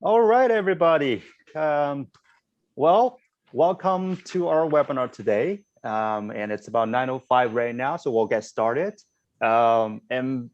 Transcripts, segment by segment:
All right, everybody. Um, well, welcome to our webinar today. And it's about 9:05 right now, so we'll get started. And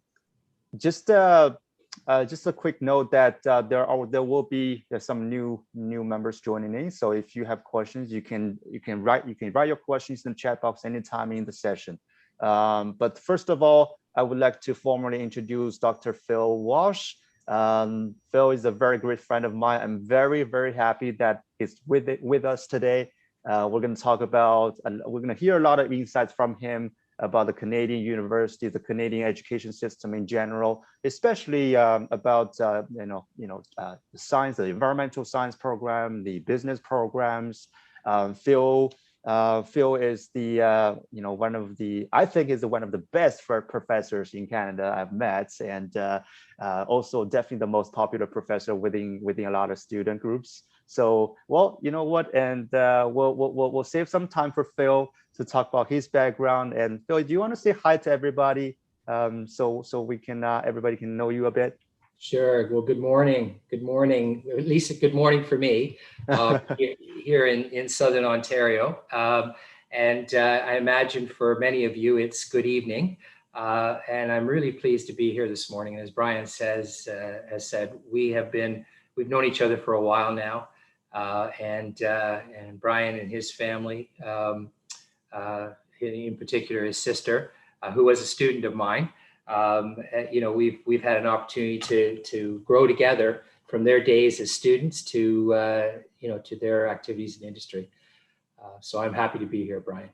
just just a quick note that there will be some new members joining in. So if you have questions, you can write your questions in the chat box anytime in the session. But first of all, I would like to formally introduce Dr. Phil Walsh. Phil is a very great friend of mine. I'm very happy that he's with us today. We're going to hear a lot of insights from him about the Canadian university, the Canadian education system in general, especially about the science, the environmental science program, the business programs. Phil is one of the, I think is one of the best professors in Canada I've met, and also definitely the most popular professor within a lot of student groups. So, well, you know what, and we'll save some time for Phil to talk about his background. And Phil, do you want to say hi to everybody, so we can everybody can know you a bit? Sure. Well, good morning. Good morning. At least a good morning for me here in Southern Ontario. And I imagine for many of you, it's good evening. And I'm really pleased to be here this morning. As Brian has said, we've known each other for a while now. And Brian and his family, in particular his sister, who was a student of mine. We've had an opportunity to grow together from their days as students to their activities in industry. So I'm happy to be here, Brian.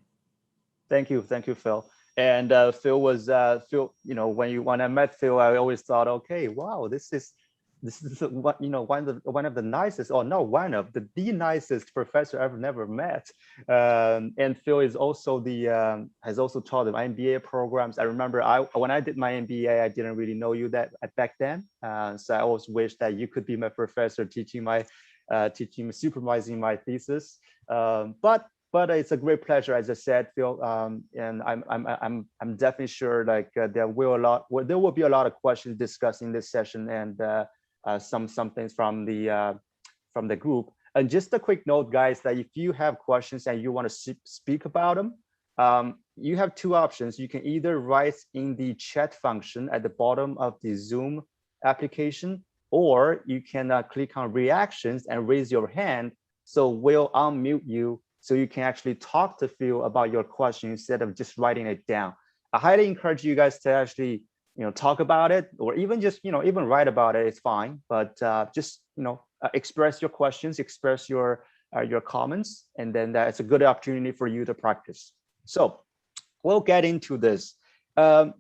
Thank you, Phil. And Phil was Phil. When I met Phil, I always thought, okay, wow, this is what one of the nicest, or no, one of the nicest professor I've never met. And Phil is also has also taught the MBA programs. I remember when I did my MBA, I didn't really know you back then. So I always wish that you could be my professor, supervising my thesis. But it's a great pleasure, as I said, Phil, and I'm definitely sure there will be a lot of questions discussed in this session, and some things from the group. And just a quick note, guys, that if you have questions and you want to speak about them, you have two options. You can either write in the chat function at the bottom of the Zoom application, or you can click on reactions and raise your hand. So we'll unmute you so you can actually talk to Phil about your question instead of just writing it down. I highly encourage you guys to actually talk about it, or even just even write about it. It's fine, but just express your questions, express your comments, and then that's a good opportunity for you to practice. So we'll get into this. All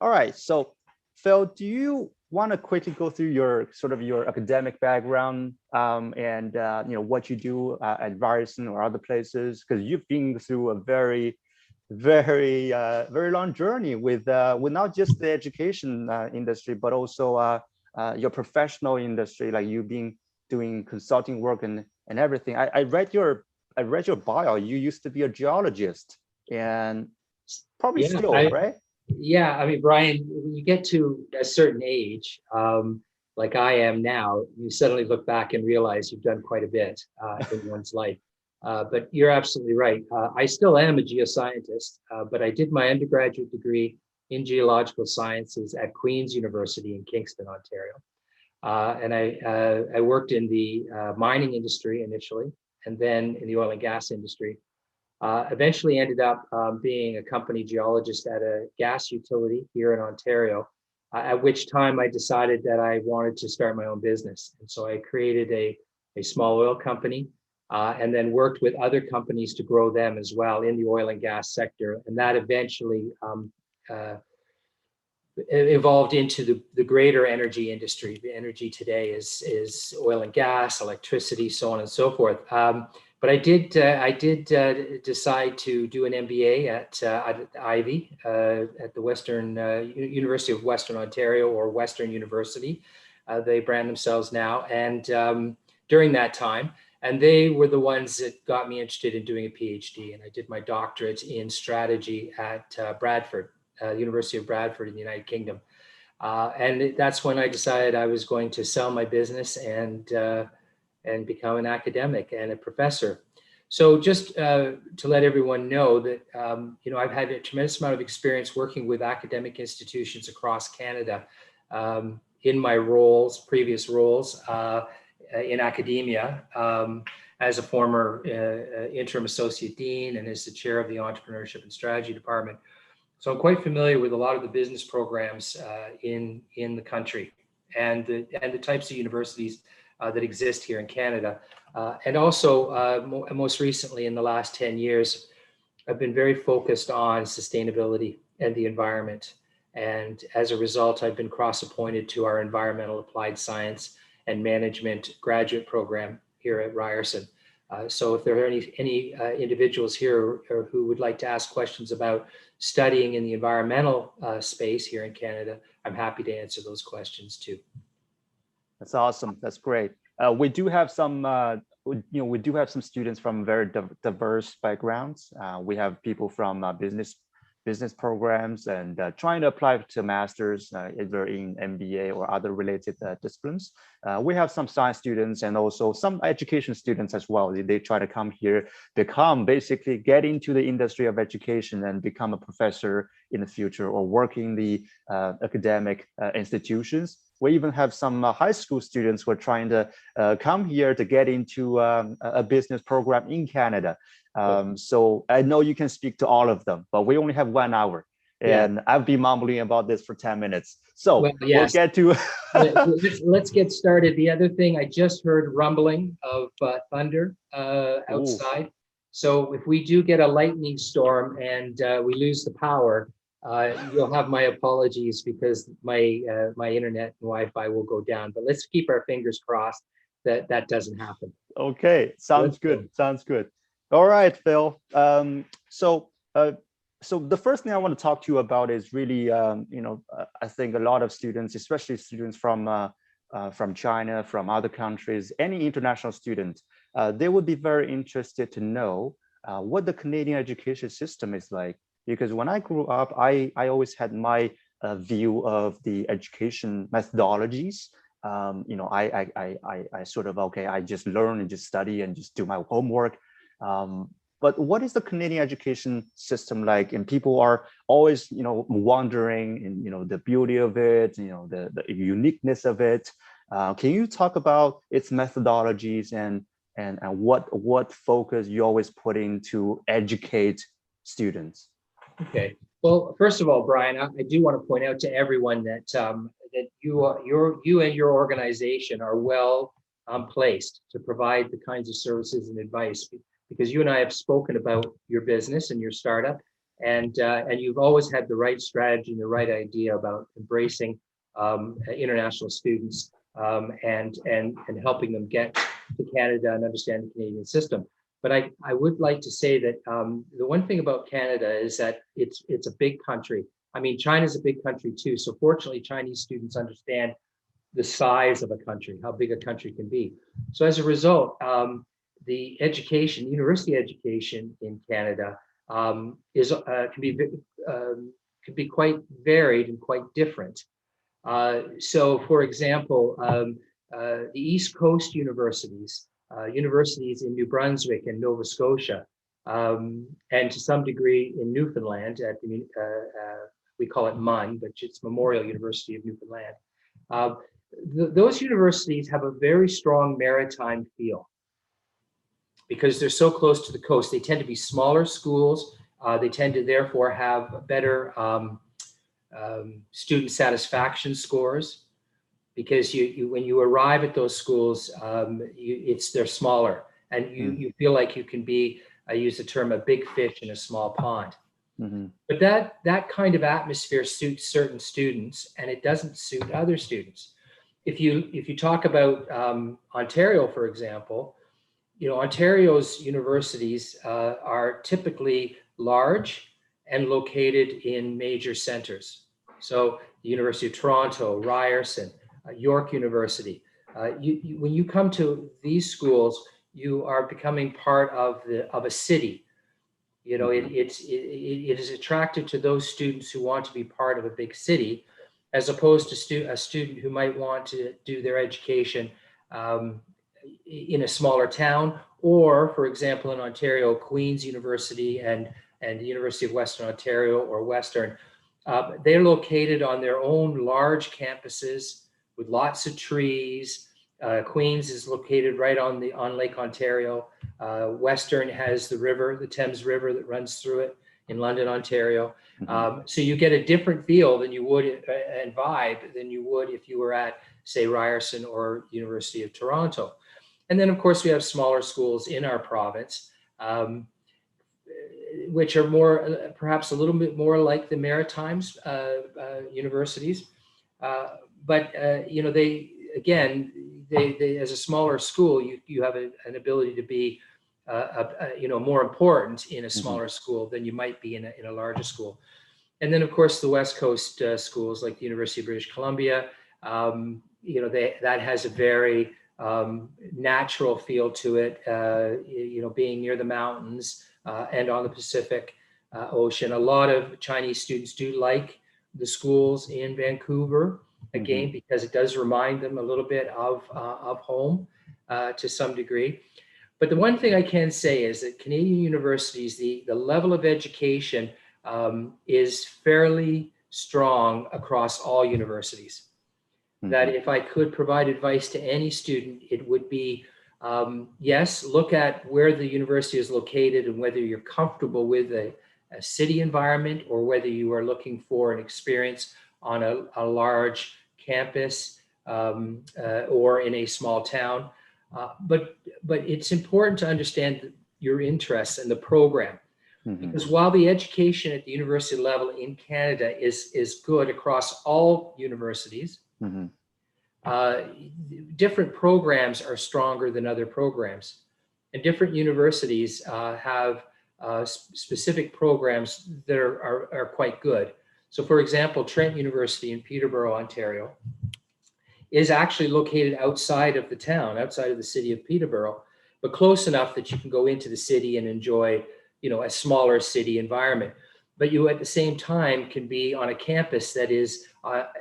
right, so Phil, do you want to quickly go through your academic background, and what you do at Ryerson or other places, because you've been through a very long journey with not just the education industry, but also your professional industry, like you've been doing consulting work and everything. I read your bio. You used to be a geologist, and probably still, right? Yeah, I mean, Brian, when you get to a certain age, like I am now, you suddenly look back and realize you've done quite a bit in one's life. But you're absolutely right. I still am a geoscientist, but I did my undergraduate degree in geological sciences at Queen's University in Kingston, Ontario. And I worked in the mining industry initially, and then in the oil and gas industry. Eventually ended up being a company geologist at a gas utility here in Ontario, at which time I decided that I wanted to start my own business. And so I created a small oil company, and then worked with other companies to grow them as well in the oil and gas sector. And that eventually evolved into the greater energy industry. The energy today is oil and gas, electricity, so on and so forth. But I did decide to do an MBA at Ivy, at the Western University of Western Ontario, or Western University. They brand themselves now. And during that time, and they were the ones that got me interested in doing a PhD. And I did my doctorate in strategy at Bradford, University of Bradford in the United Kingdom. And that's when I decided I was going to sell my business and become an academic and a professor. So just to let everyone know that, I've had a tremendous amount of experience working with academic institutions across Canada in my previous roles in academia, as a former interim associate dean and as the chair of the Entrepreneurship and Strategy Department. So I'm quite familiar with a lot of the business programs in the country and the types of universities that exist here in Canada. And also, most recently in the last 10 years, I've been very focused on sustainability and the environment. And as a result, I've been cross-appointed to our Environmental Applied Science and Management graduate program here at Ryerson. So if there are any individuals here who would like to ask questions about studying in the environmental space here in Canada, I'm happy to answer those questions too. That's awesome. That's great. We do have some, we do have some students from very diverse backgrounds. We have people from business programs and trying to apply to masters either in MBA or other related disciplines. We have some science students and also some education students as well. They try to come here, basically get into the industry of education and become a professor in the future or work in the academic institutions. We even have some high school students who are trying to come here to get into a business program in Canada. So I know you can speak to all of them, but we only have 1 hour. And I've been mumbling about this for 10 minutes. So we'll get to... let's get started. The other thing, I just heard rumbling of thunder outside. Ooh. So if we do get a lightning storm and we lose the power, you'll have my apologies because my internet and Wi-Fi will go down. But let's keep our fingers crossed that that doesn't happen. Okay, sounds good. Sounds good. All right, Phil. So the first thing I want to talk to you about is really, I think a lot of students, especially students from China, from other countries, any international student, they would be very interested to know what the Canadian education system is like. Because when I grew up, I always had my view of the education methodologies. I sort of, I just learn and just study and just do my homework. But what is the Canadian education system like? And people are always, wondering, and the beauty of it, the uniqueness of it. Can you talk about its methodologies and what focus you always put in to educate students? Okay. Well, first of all, Brian, I do want to point out to everyone that that you and your organization are well placed to provide the kinds of services and advice, because you and I have spoken about your business and your startup, and you've always had the right strategy and the right idea about embracing international students and helping them get to Canada and understand the Canadian system. But I would like to say that the one thing about Canada is that it's a big country. I mean, China's a big country too. So fortunately, Chinese students understand the size of a country, how big a country can be. So as a result, the university education in Canada can be quite varied and quite different. So for example, the East Coast universities, universities in New Brunswick and Nova Scotia, and to some degree in Newfoundland at the, we call it MUN, but it's Memorial University of Newfoundland. Those universities have a very strong maritime feel because they're so close to the coast. They tend to be smaller schools. They tend to therefore have better student satisfaction scores, because when you arrive at those schools, they're smaller, and you feel like you can be, I use the term, a big fish in a small pond. Mm-hmm. But that kind of atmosphere suits certain students, and it doesn't suit other students. If you talk about Ontario, for example, Ontario's universities are typically large and located in major centers. So the University of Toronto, Ryerson, York University. When you come to these schools, you are becoming part of a city. It is attractive to those students who want to be part of a big city, as opposed to a student who might want to do their education in a smaller town, or, for example, in Ontario, Queen's University and the University of Western Ontario or Western, they're located on their own large campuses with lots of trees. Queen's is located right on Lake Ontario. Western has the river, the Thames River, that runs through it in London, Ontario. So you get a different feel than you would and vibe than you would if you were at, say, Ryerson or University of Toronto. And then, of course, we have smaller schools in our province, which are more, perhaps a little bit more like the Maritimes universities. But you know, they as a smaller school, you have an ability to be you know, more important in a smaller school than you might be in a larger school. And then, of course, the West Coast schools like the University of British Columbia, you know, that has a very natural feel to it, you know, being near the mountains and on the Pacific Ocean. A lot of Chinese students do like the schools in Vancouver, again, because it does remind them a little bit of home to some degree. But the one thing I can say is that Canadian universities, the level of education is fairly strong across all universities. That if I could provide advice to any student, it would be, yes, look at where the university is located and whether you're comfortable with a city environment or whether you are looking for an experience on a large campus or in a small town. But it's important to understand your interests and the program. Because while the education at the university level in Canada is good across all universities, different programs are stronger than other programs. And different universities have specific programs that are quite good. So, for example, Trent University in Peterborough, Ontario, is actually located outside of the town, outside of the city of Peterborough, but close enough that you can go into the city and enjoy, you know, a smaller city environment. But you at the same time can be on a campus that is,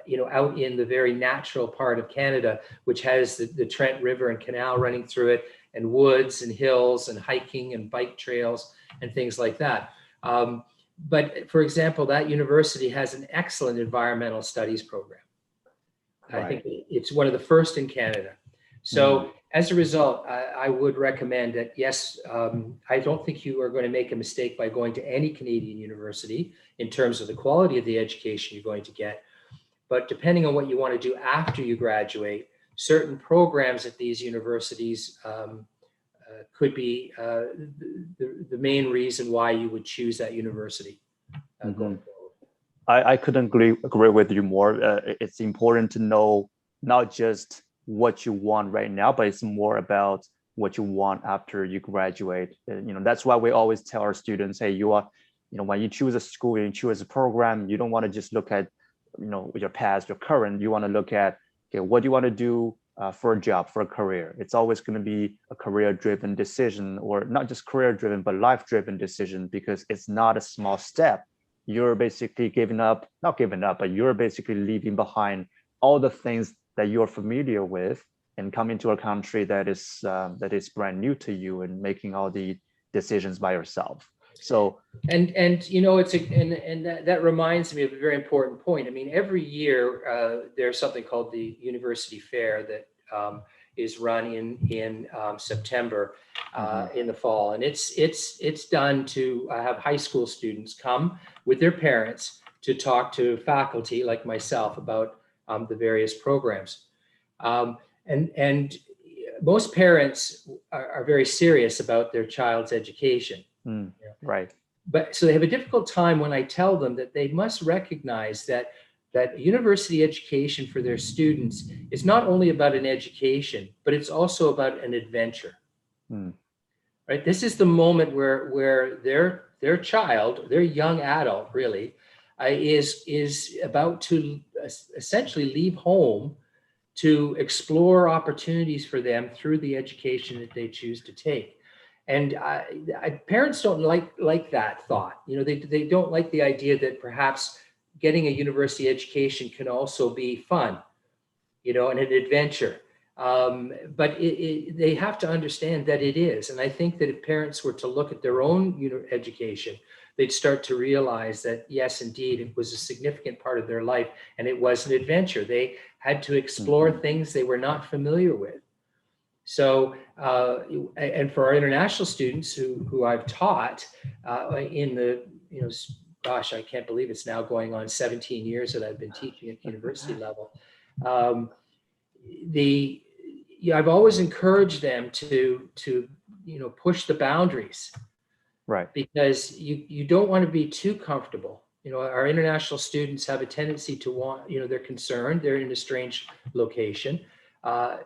you know, out in the very natural part of Canada, which has the Trent River and Canal running through it, and woods and hills and hiking and bike trails and things like that. But for example, that university has an excellent environmental studies program. I think it's one of the first in Canada. So as a result, I would recommend that, yes, I don't think you are going to make a mistake by going to any Canadian university in terms of the quality of the education you're going to get. But depending on what you want to do after you graduate, certain programs at these universities could be the main reason why you would choose that university going forward. I couldn't agree with you more. It's important to know not just what you want right now, but it's more about what you want after you graduate. You know, that's why we always tell our students, hey, you are, you know, when you choose a school, you choose a program, you don't want to just look at, you know, your past, your current. You want to look at, okay, what do you want to do for a job, for a career? It's always going to be a career-driven decision, or not just career-driven, but life-driven decision, because it's not a small step. You're basically not giving up, but you're basically leaving behind all the things that you're familiar with and coming to a country that is brand new to you and making all the decisions by yourself. So and you know, that reminds me of a very important point. I mean, every year there's something called the University Fair that is run in September in the fall, and it's done to have high school students come with their parents to talk to faculty like myself about the various programs, and most parents are very serious about their child's education. Right. But so they have a difficult time when I tell them that they must recognize that university education for their students is not only about an education, but it's also about an adventure. Right? This is the moment where their child, their young adult really, is about to essentially leave home to explore opportunities for them through the education that they choose to take. And parents don't like that thought. You know, they don't like the idea that perhaps getting a university education can also be fun, you know, and an adventure. But they have to understand that it is. And I think that if parents were to look at their own education, they'd start to realize that, yes, indeed, it was a significant part of their life, and it was an adventure. They had to explore things they were not familiar with. So, and for our international students who I've taught in the, you know, gosh, I can't believe it's now going on 17 years that I've been teaching at university level. I've always encouraged them to you know, push the boundaries, Right? Because you don't want to be too comfortable. You know, our international students have a tendency to want, you know, they're concerned, they're in a strange location. And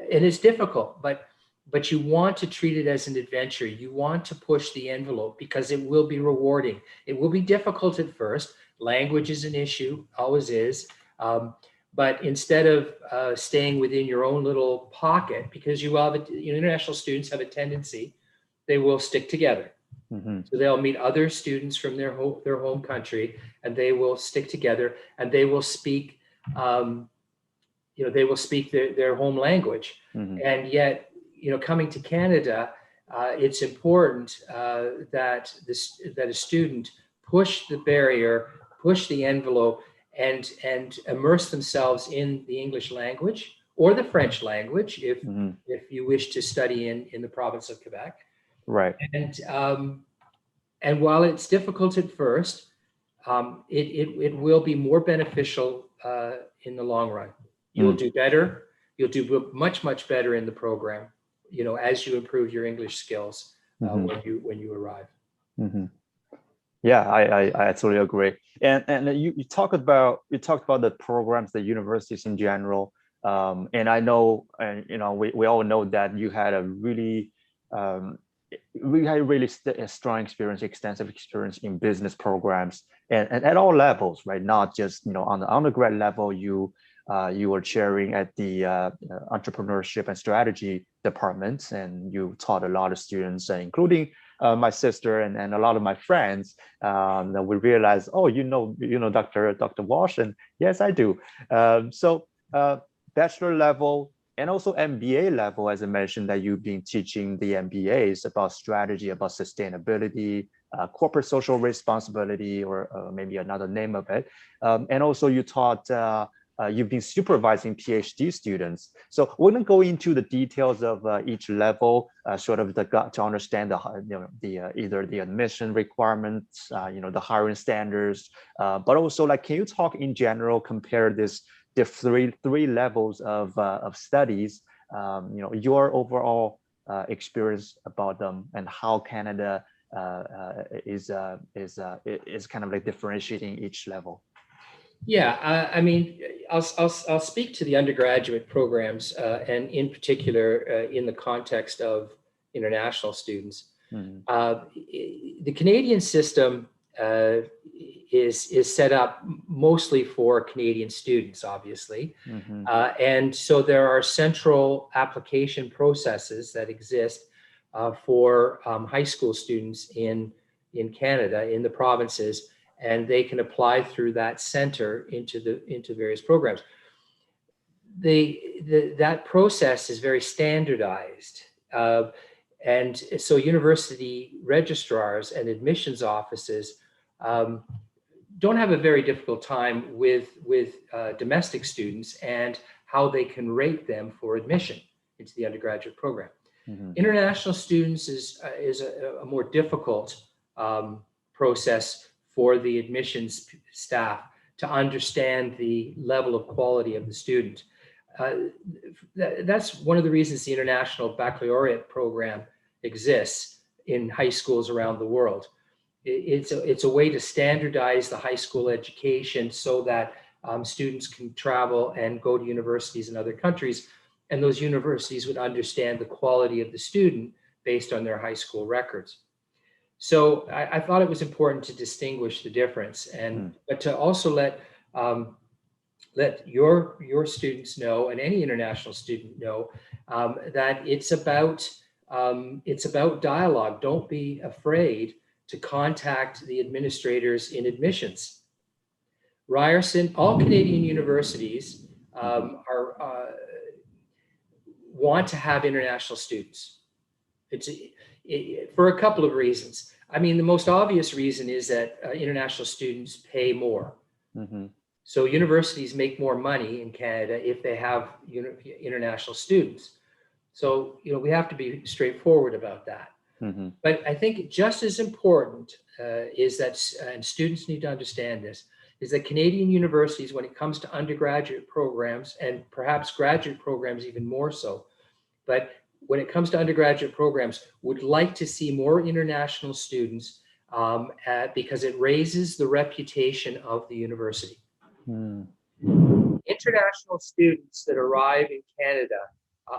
it's difficult, but you want to treat it as an adventure. You want to push the envelope because it will be rewarding. It will be difficult at first. Language is an issue, always is. But instead of staying within your own little pocket, because you know, international students have a tendency, they will stick together. So they'll meet other students from their home country, and they will stick together, and they will speak, you know, they will speak their home language. And yet, you know, coming to Canada, it's important that a student push the barrier, push the envelope, and immerse themselves in the English language or the French language if you wish to study in the province of Quebec. Right. And while it's difficult at first, it will be more beneficial in the long run. You'll do better. You'll do much, much better in the program, you know, as you improve your English skills when you arrive. Yeah, I absolutely agree. And you talked about the programs, the universities in general. And I know, and you know, we all know that you had a really strong experience, extensive experience in business programs, and at all levels, right? Not just, you know, on the undergrad level, you were chairing at the entrepreneurship and strategy departments, and you taught a lot of students, including my sister and a lot of my friends. That we realized, oh, you know, Dr. Walsh, and yes, I do. So bachelor level and also MBA level, as I mentioned, that you've been teaching the MBAs about strategy, about sustainability, corporate social responsibility, or maybe another name of it. And also you taught, you've been supervising PhD students. So we're going to go into the details of each level, sort of to understand either the admission requirements, you know, the hiring standards, but also, like, can you talk in general, compare the three levels of studies, you know, your overall experience about them, and how Canada is kind of like differentiating each level. Yeah, I mean, I'll speak to the undergraduate programs, and in particular in the context of international students. The Canadian system is set up mostly for Canadian students, obviously, and so there are central application processes that exist for high school students in Canada, in the provinces, and they can apply through that center into various programs. That process is very standardized, and so university registrars and admissions offices don't have a very difficult time with domestic students and how they can rate them for admission into the undergraduate program. International students is a more difficult process for the admissions staff to understand the level of quality of the student. That's one of the reasons the International Baccalaureate program exists in high schools around the world. It's a way to standardize the high school education so that students can travel and go to universities in other countries, and those universities would understand the quality of the student based on their high school records. So I thought it was important to distinguish the difference, but to also let your students know, and any international student know, that it's about dialogue. Don't be afraid to contact the administrators in admissions. Ryerson, all Canadian universities want to have international students. For a couple of reasons. I mean, the most obvious reason is that international students pay more. So universities make more money in Canada if they have international students. So, we have to be straightforward about that. But I think just as important is that, and students need to understand this, is that Canadian universities, when it comes to undergraduate programs, and perhaps graduate programs even more so, but when it comes to undergraduate programs, would like to see more international students because it raises the reputation of the university. International students that arrive in Canada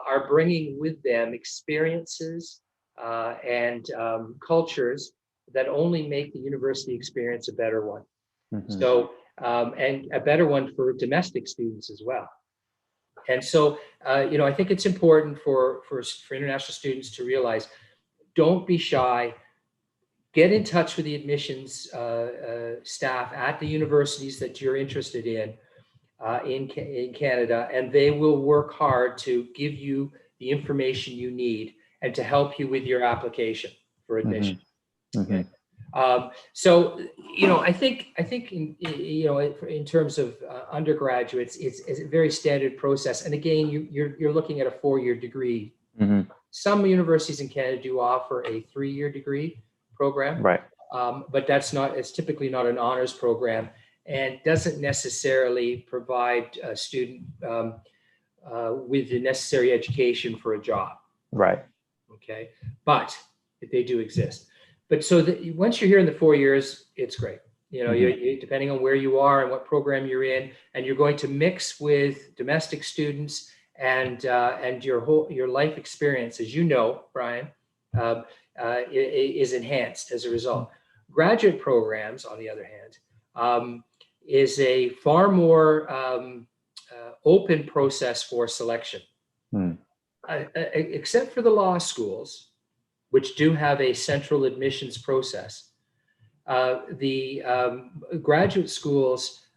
are bringing with them experiences and cultures that only make the university experience a better one. So, and a better one for domestic students as well. And so, I think it's important for international students to realize, don't be shy. Get in touch with the admissions staff at the universities that you're interested in Canada, and they will work hard to give you the information you need and to help you with your application for admission. Okay. So, I think in terms of undergraduates, it's a very standard process. And again, you're looking at a 4-year degree. Some universities in Canada do offer a 3-year degree program, right? But it's typically not an honors program, and doesn't necessarily provide a student with the necessary education for a job. Right. Okay, but they do exist. But so once you're here in the 4 years, it's great. You depending on where you are and what program you're in, and you're going to mix with domestic students, and your life experience, as you know, Brian, is enhanced as a result. Graduate programs, on the other hand, is a far more open process for selection, except for the law schools, which do have a central admissions process. The graduate schools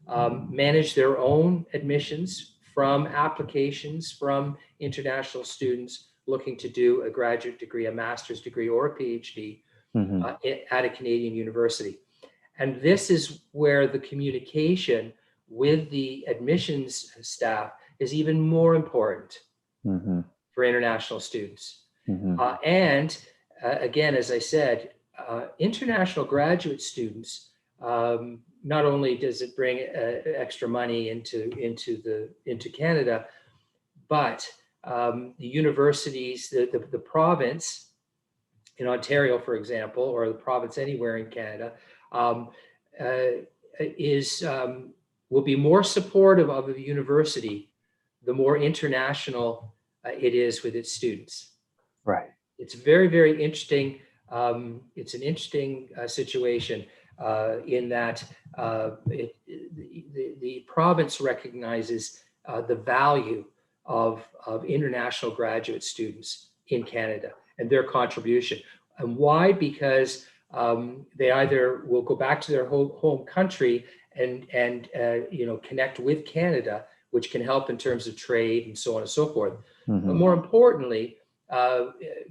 manage their own admissions from applications from international students looking to do a graduate degree, a master's degree, or a PhD at a Canadian university. And this is where the communication with the admissions staff is even more important for international students. And again, as I said, international graduate students, not only does it bring extra money into Canada, but the universities, the province in Ontario, for example, or the province anywhere in Canada, will be more supportive of a university the more international it is with its students. Right. It's very, very interesting. It's an interesting situation in that the province recognizes the value of international graduate students in Canada and their contribution. And why? Because they either will go back to their home country and connect with Canada, which can help in terms of trade and so on and so forth. But more importantly,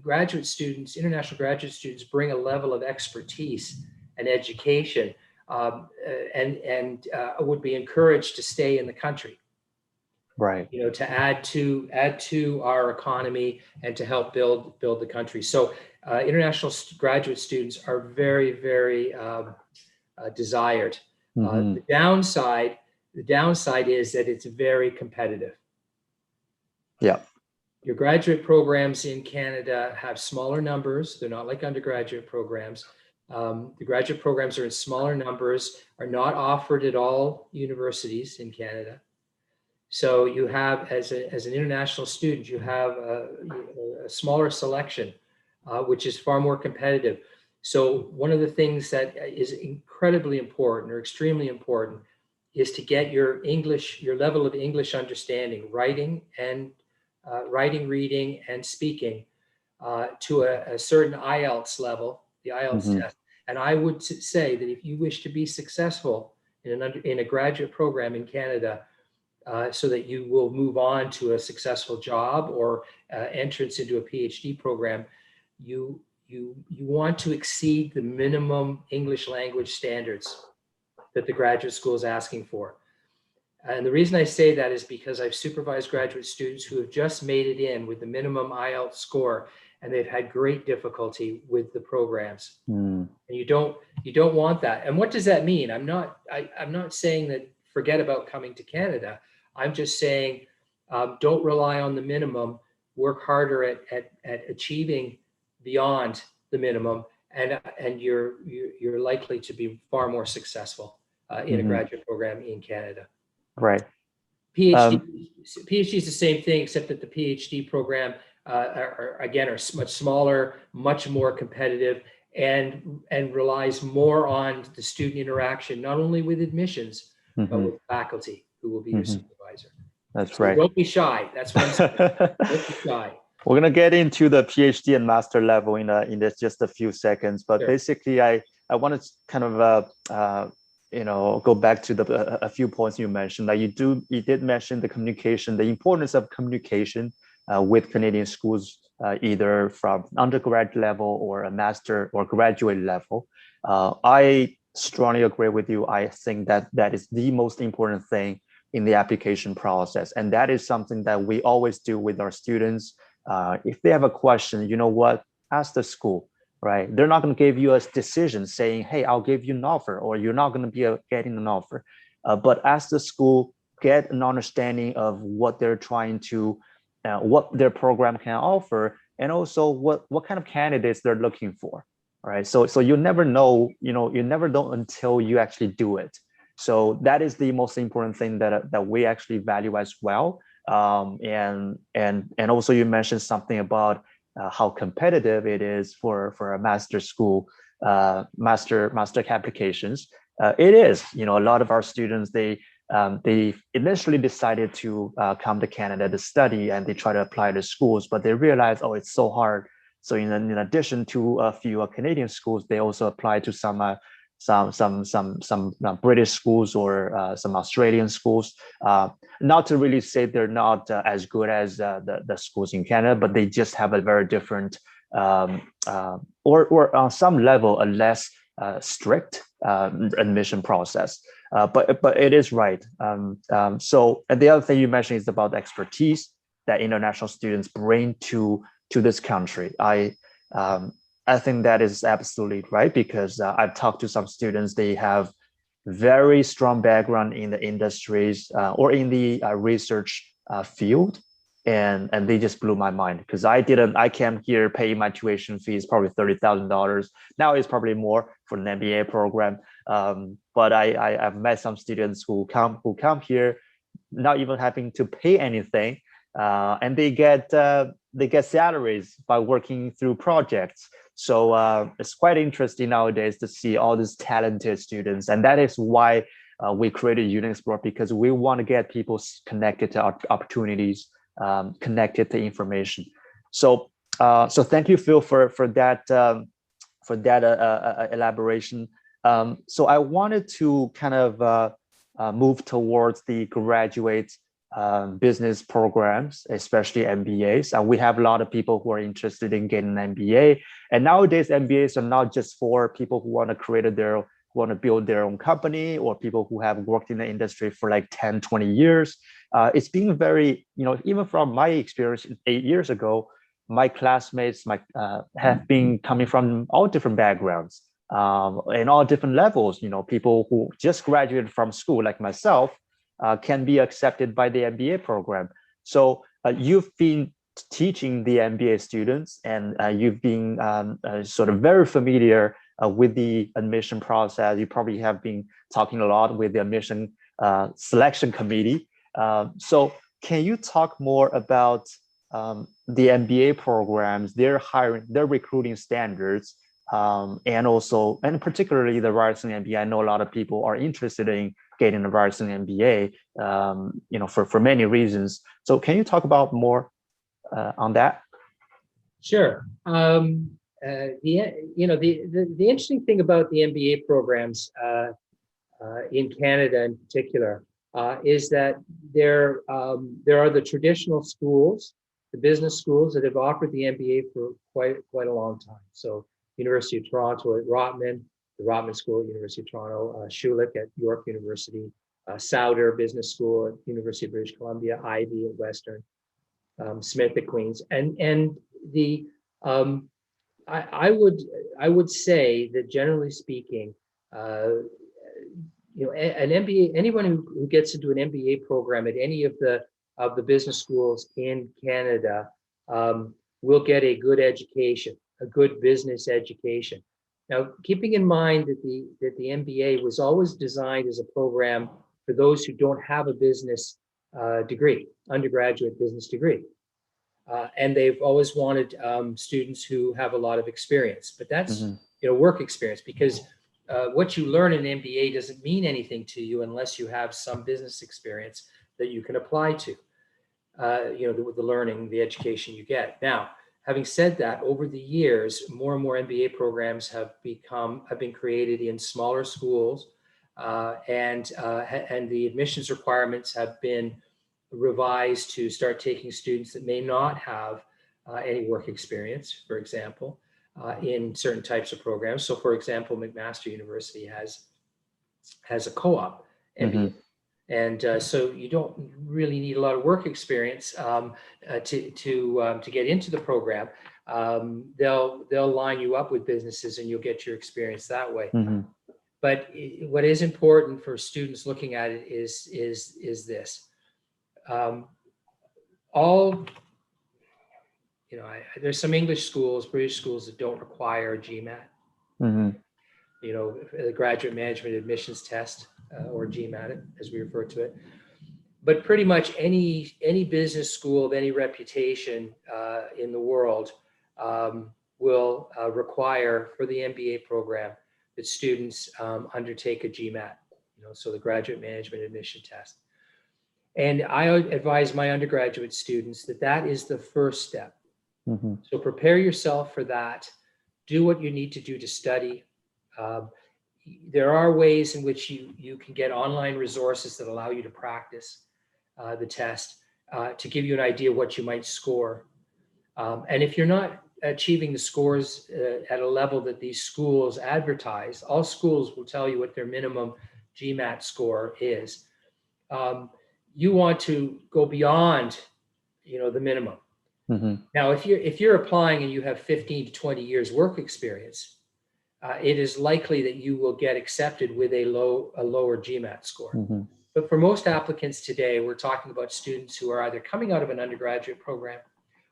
graduate students, international graduate students, bring a level of expertise and education, and would be encouraged to stay in the country. Right. To add to our economy and to help build the country. So international graduate students are very, very desired. The downside is that it's very competitive. Yeah. Your graduate programs in Canada have smaller numbers. They're not like undergraduate programs. The graduate programs are in smaller numbers, are not offered at all universities in Canada. So you have, as an international student, you have a smaller selection, which is far more competitive. So one of the things that is incredibly important, or extremely important, is to get your level of English understanding, writing, reading, and speaking to a certain IELTS level, the IELTS test. And I would say that if you wish to be successful in a graduate program in Canada, so that you will move on to a successful job or entrance into a PhD program, you want to exceed the minimum English language standards that the graduate school is asking for. And the reason I say that is because I've supervised graduate students who have just made it in with the minimum IELTS score, and they've had great difficulty with the programs. And you don't want that. And what does that mean? I'm not saying that forget about coming to Canada. I'm just saying don't rely on the minimum. Work harder at achieving beyond the minimum, and you're likely to be far more successful in a graduate program in Canada. Right. PhD is the same thing, except that the PhD program are much smaller, much more competitive, and relies more on the student interaction, not only with admissions, but with faculty who will be your supervisor. That's so right. Don't be shy. That's what I'm saying. Don't be shy. We're gonna get into the PhD and master level in just a few seconds, but basically, I want to kind of go back to a few points you mentioned. Like you did mention the communication, the importance of communication with Canadian schools, either from undergraduate level or a master or graduate level. I strongly agree with you. I think that is the most important thing in the application process, and that is something that we always do with our students. If they have a question, you know what, ask the school, right? They're not going to give you a decision saying, hey, I'll give you an offer, or you're not going to be getting an offer. But ask the school, get an understanding of what they're trying to, what their program can offer, and also what kind of candidates they're looking for, right? So you never know, you never know until you actually do it. So that is the most important thing that we actually value as well. And also you mentioned something about how competitive it is for a master school, master applications. It is, a lot of our students, they initially decided to come to Canada to study, and they try to apply to schools, but they realize, oh, it's so hard. So in addition to a few Canadian schools, they also apply to some British schools or some Australian schools. Not to really say they're not as good as the schools in Canada, but they just have a very different or on some level a less strict admission process. But it is right. So, and the other thing you mentioned is about the expertise that international students bring to this country. I think that is absolutely right, because I've talked to some students. They have very strong background in the industries or in the research field, and they just blew my mind, because I came here paying my tuition fees, probably $30,000. Now it's probably more for an MBA program. But I've met some students who come here not even having to pay anything, and they get salaries by working through projects. So it's quite interesting nowadays to see all these talented students, and that is why we created UniExplore, because we want to get people connected to opportunities, connected to information. So thank you, Phil, for that elaboration. So I wanted to kind of move towards the graduate business programs, especially MBAs. And we have a lot of people who are interested in getting an MBA. And nowadays, MBAs are not just for people who want to build their own company, or people who have worked in the industry for like 10, 20 years. It's been very, even from my experience 8 years ago, my classmates have been coming from all different backgrounds and all different levels. People who just graduated from school, like myself, can be accepted by the MBA program. So you've been teaching the MBA students, and you've been sort of very familiar with the admission process. You probably have been talking a lot with the admission selection committee. So can you talk more about the MBA programs, their hiring, their recruiting standards, and particularly the Ryerson MBA? I know a lot of people are interested in getting a Ryerson MBA, for many reasons. So can you talk about more on that? Sure. the interesting thing about the MBA programs in Canada in particular is that there are the traditional schools, the business schools that have offered the MBA for quite a long time. So University of Toronto at Rotman, the Rotman School at University of Toronto, Schulich at York University, Sauder Business School at University of British Columbia, Ivy at Western, Smith at Queens, and the I would say that generally speaking, an MBA, anyone who gets into an MBA program at any of the business schools in Canada will get a good education, a good business education. Now, keeping in mind that the MBA was always designed as a program for those who don't have a business degree, undergraduate business degree. And they've always wanted students who have a lot of experience, but that's work experience, because what you learn in an MBA doesn't mean anything to you unless you have some business experience that you can apply to. The learning, the education you get. Now, having said that, over the years, more and more MBA programs have been created in smaller schools, and the admissions requirements have been revised to start taking students that may not have any work experience, for example, in certain types of programs. So, for example, McMaster University has a co-op MBA. And so you don't really need a lot of work experience to get into the program. They'll line you up with businesses, and you'll get your experience that way. But what is important for students looking at it is this. There's some English schools, British schools that don't require a Gmat. The graduate management admissions test, or Gmat, as we refer to it. But pretty much any business school of any reputation in the world will require, for the MBA program, that students undertake a Gmat, so the graduate management admission test. And I advise my undergraduate students that is the first step. So prepare yourself for that. Do what you need to do to study. There are ways in which you can get online resources that allow you to practice the test to give you an idea what you might score. And if you're not achieving the scores at a level that these schools advertise, all schools will tell you what their minimum Gmat score is. You want to go beyond, the minimum. Now, if you're applying and you have 15 to 20 years work experience, it is likely that you will get accepted with a lower Gmat score. But for most applicants today, we're talking about students who are either coming out of an undergraduate program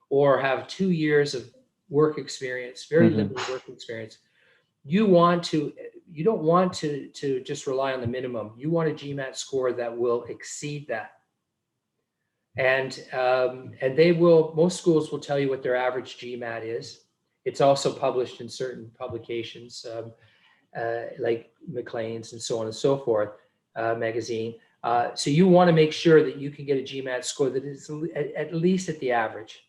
or have 2 years of work experience, very limited work experience. You don't want to just rely on the minimum. You want a Gmat score that will exceed that. And most schools will tell you what their average Gmat is. It's also published in certain publications, like Maclean's and so on and so forth, magazine. So you want to make sure that you can get a Gmat score that is at least at the average.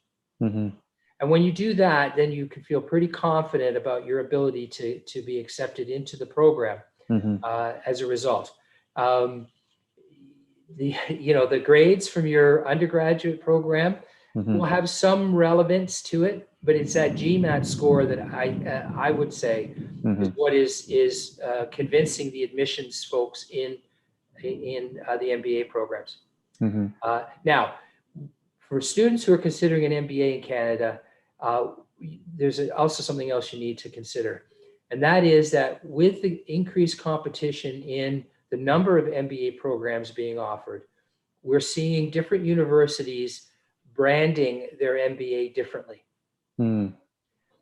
And when you do that, then you can feel pretty confident about your ability to be accepted into the program as a result. The grades from your undergraduate program will have some relevance to it, but it's that Gmat score that I would say is what is convincing the admissions folks in the MBA programs. Now, for students who are considering an MBA in Canada, there's also something else you need to consider, and that is that with the increased competition in the number of MBA programs being offered, we're seeing different universities branding their MBA differently.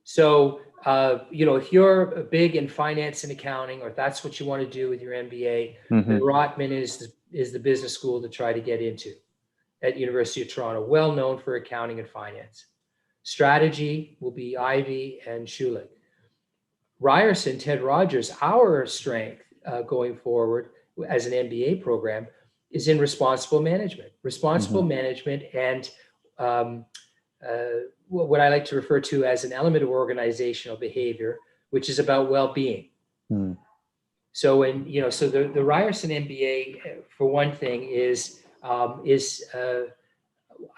So, if you're big in finance and accounting, or if that's what you want to do with your MBA, then Rotman is the business school to try to get into at University of Toronto, well known for accounting and finance. Strategy will be Ivy and Schulich. Ryerson, Ted Rogers, our strength going forward as an MBA program is in responsible management. Responsible management and what I like to refer to as an element of organizational behavior, which is about well-being. Mm. So so the Ryerson MBA, for one thing, is I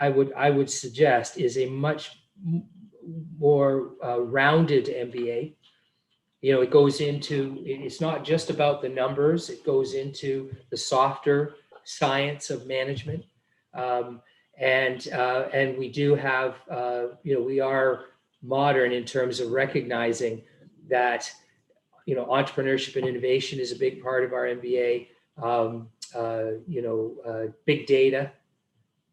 would suggest is a much more rounded MBA. It goes into, it's not just about the numbers, it goes into the softer science of management. And we do have, we are modern in terms of recognizing that, entrepreneurship and innovation is a big part of our MBA. Big data,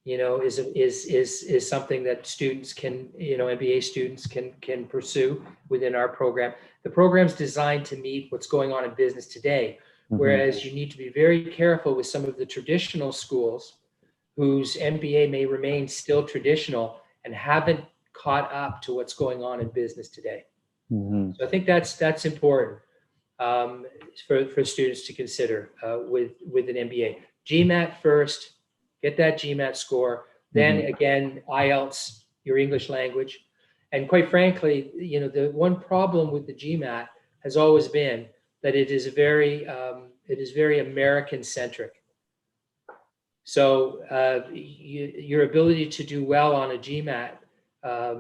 is something that students can, MBA students can pursue within our program. The program's designed to meet what's going on in business today, whereas you need to be very careful with some of the traditional schools whose MBA may remain still traditional and haven't caught up to what's going on in business today. So I think that's important for students to consider with an MBA. GMAT first. Get that GMAT score. Then again, IELTS, your English language. And quite frankly, the one problem with the GMAT has always been that it is very American centric. So your ability to do well on a GMAT, a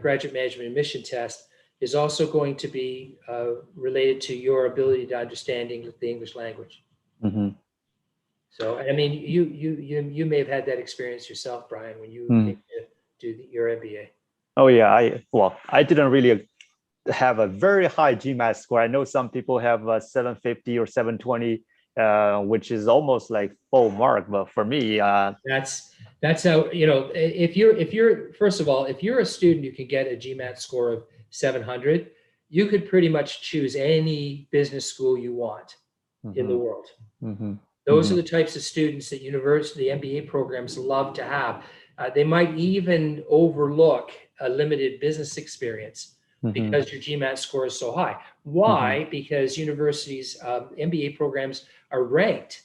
graduate management admission test, is also going to be related to your ability to understanding the English language. So, I mean, you may have had that experience yourself, Brian, when you came to do your MBA. Oh yeah, I didn't really have a very high GMAT score. I know some people have a 750 or 720, which is almost like full mark. But for me, that's how, if you're first of all, if you're a student, you can get a GMAT score of 700. You could pretty much choose any business school you want in the world. Those are the types of students that university MBA programs love to have. They might even overlook a limited business experience because your GMAT score is so high. Why? Because universities, MBA programs are ranked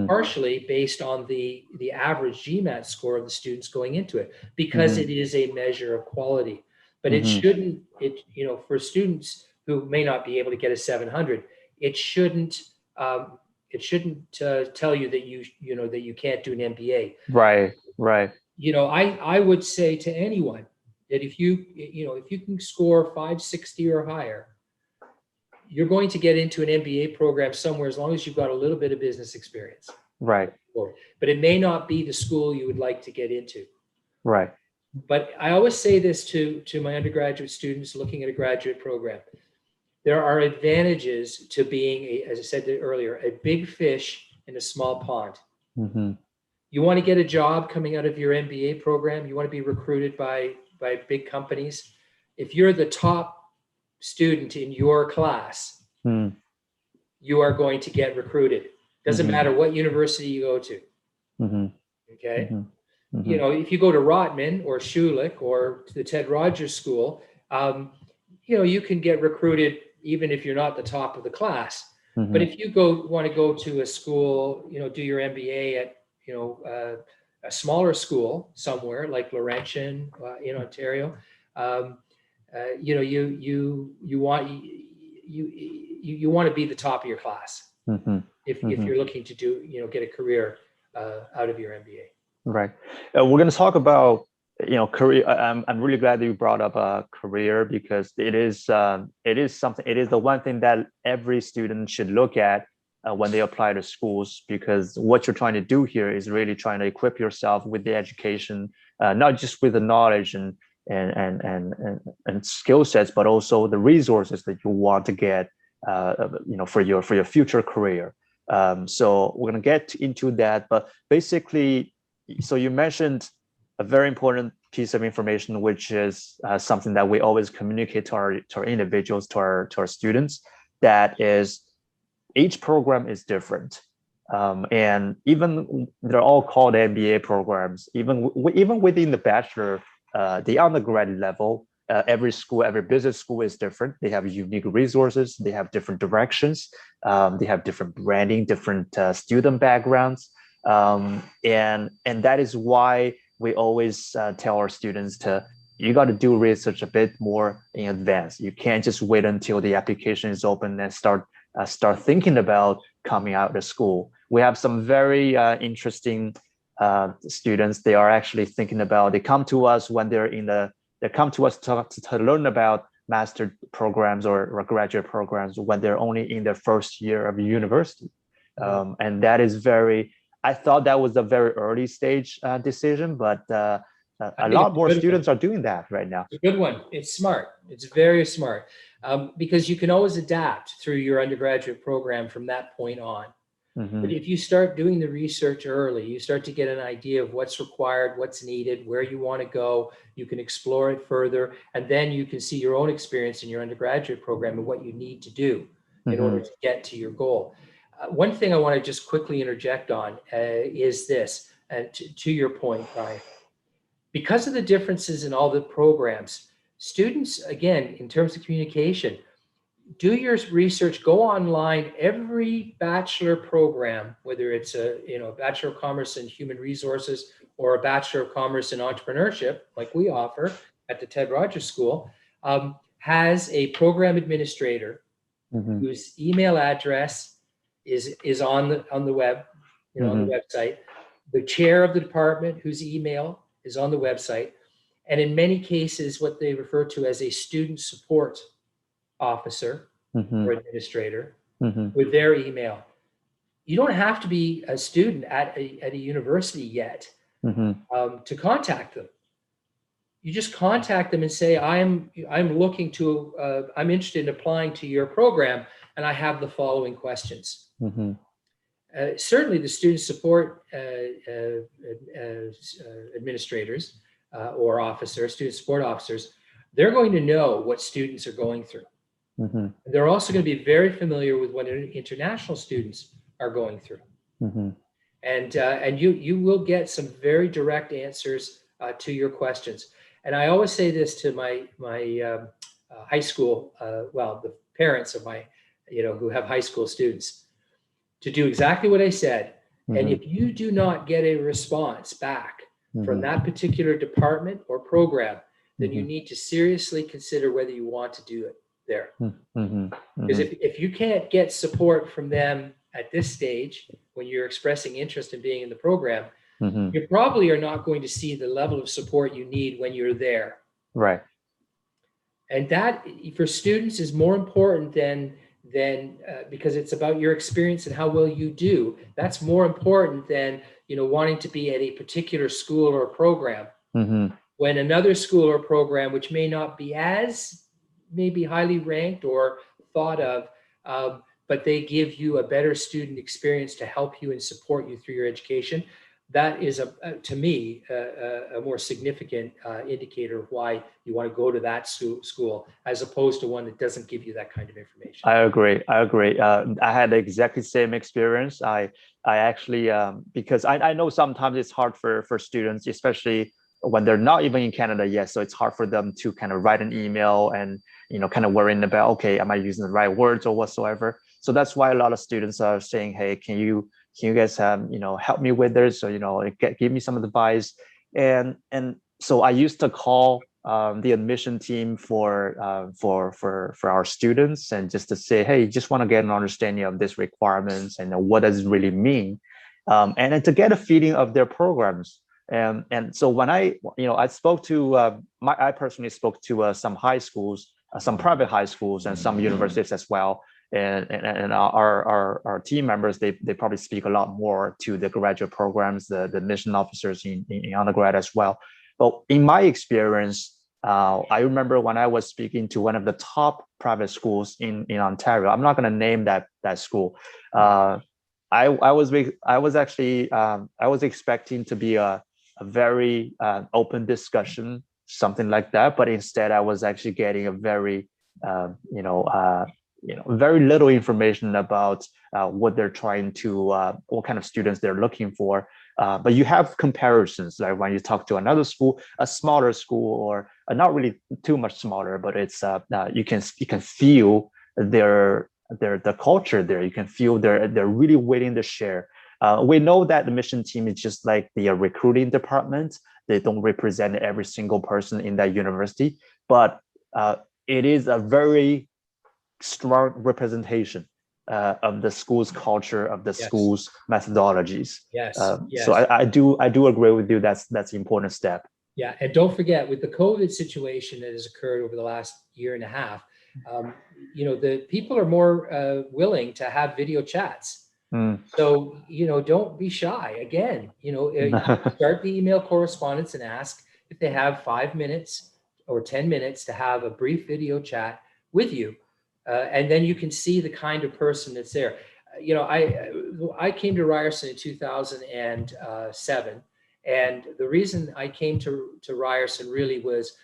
partially based on the average GMAT score of the students going into it, because it is a measure of quality. But it shouldn't, for students who may not be able to get a 700, it shouldn't tell you that you can't do an MBA. Right. I would say to anyone that if you can score 560 or higher, you're going to get into an MBA program somewhere, as long as you've got a little bit of business experience. Right. But it may not be the school you would like to get into. Right. But I always say this to my undergraduate students looking at a graduate program. There are advantages to being, as I said earlier, a big fish in a small pond. You want to get a job coming out of your MBA program. You want to be recruited by big companies. If you're the top student in your class, you are going to get recruited. Doesn't matter what university you go to. Okay. If you go to Rotman or Schulich or to the Ted Rogers School, you can get recruited even if you're not the top of the class. But if you want to go to a school, do your MBA at, a smaller school somewhere like Laurentian in Ontario, you want to be the top of your class if you're looking to do, get a career out of your MBA. Right. We're going to talk about, career. I'm really glad that you brought up a career, because it is something. It is the one thing that every student should look at when they apply to schools, because what you're trying to do here is really trying to equip yourself with the education, not just with the knowledge and skill sets, but also the resources that you want to get, for your future career. So we're going to get into that, but basically, so you mentioned a very important piece of information, which is something that we always communicate to our individuals, to our students. That is, each program is different, and even they're all called MBA programs. Even within the bachelor, the undergrad level, every business school is different. They have unique resources. They have different directions. They have different branding, different student backgrounds. And that is why we always tell our students you got to do research a bit more in advance. You can't just wait until the application is open and start thinking about coming out of school. We have some very interesting students. They are actually thinking about, they come to us when they come to us to learn about master programs or graduate programs when they're only in their first year of university. And that is I thought that was a very early stage decision, but a lot more students are doing that right now. It's a good one. It's smart. It's very smart, because you can always adapt through your undergraduate program from that point on. But if you start doing the research early, you start to get an idea of what's required, what's needed, where you want to go, you can explore it further, and then you can see your own experience in your undergraduate program and what you need to do in order to get to your goal. One thing I want to just quickly interject on is this, to your point, Brian. Because of the differences in all the programs, students, again, in terms of communication, do your research, go online. Every bachelor program, whether it's a Bachelor of Commerce in Human Resources or a Bachelor of Commerce in Entrepreneurship, like we offer at the Ted Rogers School, has a program administrator whose email address is on the web, on the website. The chair of the department, whose email is on the website, and in many cases, what they refer to as a student support officer or administrator with their email. You don't have to be a student at a university yet to contact them. You just contact them and say, I'm interested in applying to your program, and I have the following questions. Certainly the student support administrators or officers, student support officers, they're going to know what students are going through. They're also going to be very familiar with what international students are going through. And you will get some very direct answers to your questions. And I always say this to my high school, the parents of my, who have high school students, to do exactly what I said. And if you do not get a response back from that particular department or program, then you need to seriously consider whether you want to do it there. Because if you can't get support from them at this stage, when you're expressing interest in being in the program, you probably are not going to see the level of support you need when you're there. Right. And that, for students, is more important than because it's about your experience and how well you do. That's more important than wanting to be at a particular school or program. When another school or program, which may not be as maybe highly ranked or thought of, but they give you a better student experience to help you and support you through your education, that is, to me, a more significant indicator of why you want to go to that school as opposed to one that doesn't give you that kind of information. I agree. I had the exactly same experience. I actually, because I know sometimes it's hard for students, especially when they're not even in Canada yet. So it's hard for them to kind of write an email and, kind of worrying about, okay, am I using the right words or whatsoever? So that's why a lot of students are saying, hey, can you guys help me with this? So, give me some advice. And so I used to call the admission team for our students, and just to say, hey, just want to get an understanding of these requirements and what does it really mean, and then to get a feeling of their programs. And so when I spoke to I personally spoke to some high schools, some private high schools, and some universities as well. And our team members, they probably speak a lot more to the graduate programs, the admission officers in undergrad as well. But in my experience, I remember when I was speaking to one of the top private schools in Ontario. I'm not going to name that school. I was expecting to be a very open discussion, something like that. But instead, I was actually getting a very very little information about what they're trying to, what kind of students they're looking for. But you have comparisons, like when you talk to another school, a smaller school, or not really too much smaller, but it's you can feel the culture there. You can feel they're really willing to share. We know that the mission team is just like the recruiting department. They don't represent every single person in that university, but it is a very strong representation of the school's culture, of the school's methodologies. So I do agree with you. That's the important step. Yeah, and don't forget, with the COVID situation that has occurred over the last year and a half, the people are more willing to have video chats. So, don't be shy. Again, start the email correspondence and ask if they have 5 minutes or 10 minutes to have a brief video chat with you. And then you can see the kind of person that's there. I came to Ryerson in 2007. And the reason I came to Ryerson really was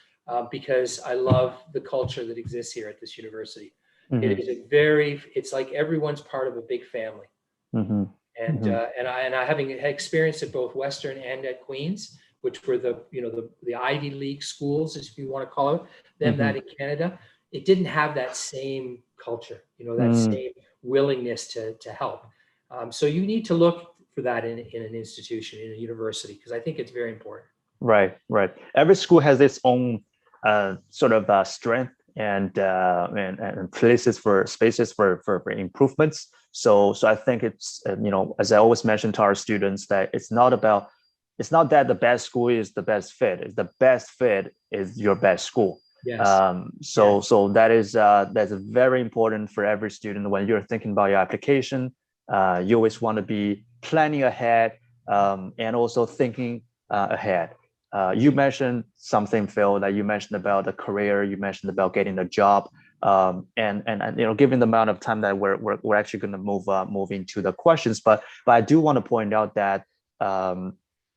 because I love the culture that exists here at this university. It is it's like everyone's part of a big family. And I having experienced at both Western and at Queen's, which were the Ivy League schools, if you want to call them that in Canada, it didn't have that same culture, that same willingness to help. So you need to look for that in an institution, in a university, because I think it's very important. Right. Every school has its own sort of strength and spaces for improvements. So I think it's as I always mention to our students, that it's not that the best school is the best fit. It's the best fit is your best school. Yes. So that's very important for every student. When you're thinking about your application, you always want to be planning ahead and also thinking ahead. You mentioned something, Phil, that you mentioned about the career. You mentioned about getting a job, and given the amount of time that we're actually going to move into the questions. But I do want to point out that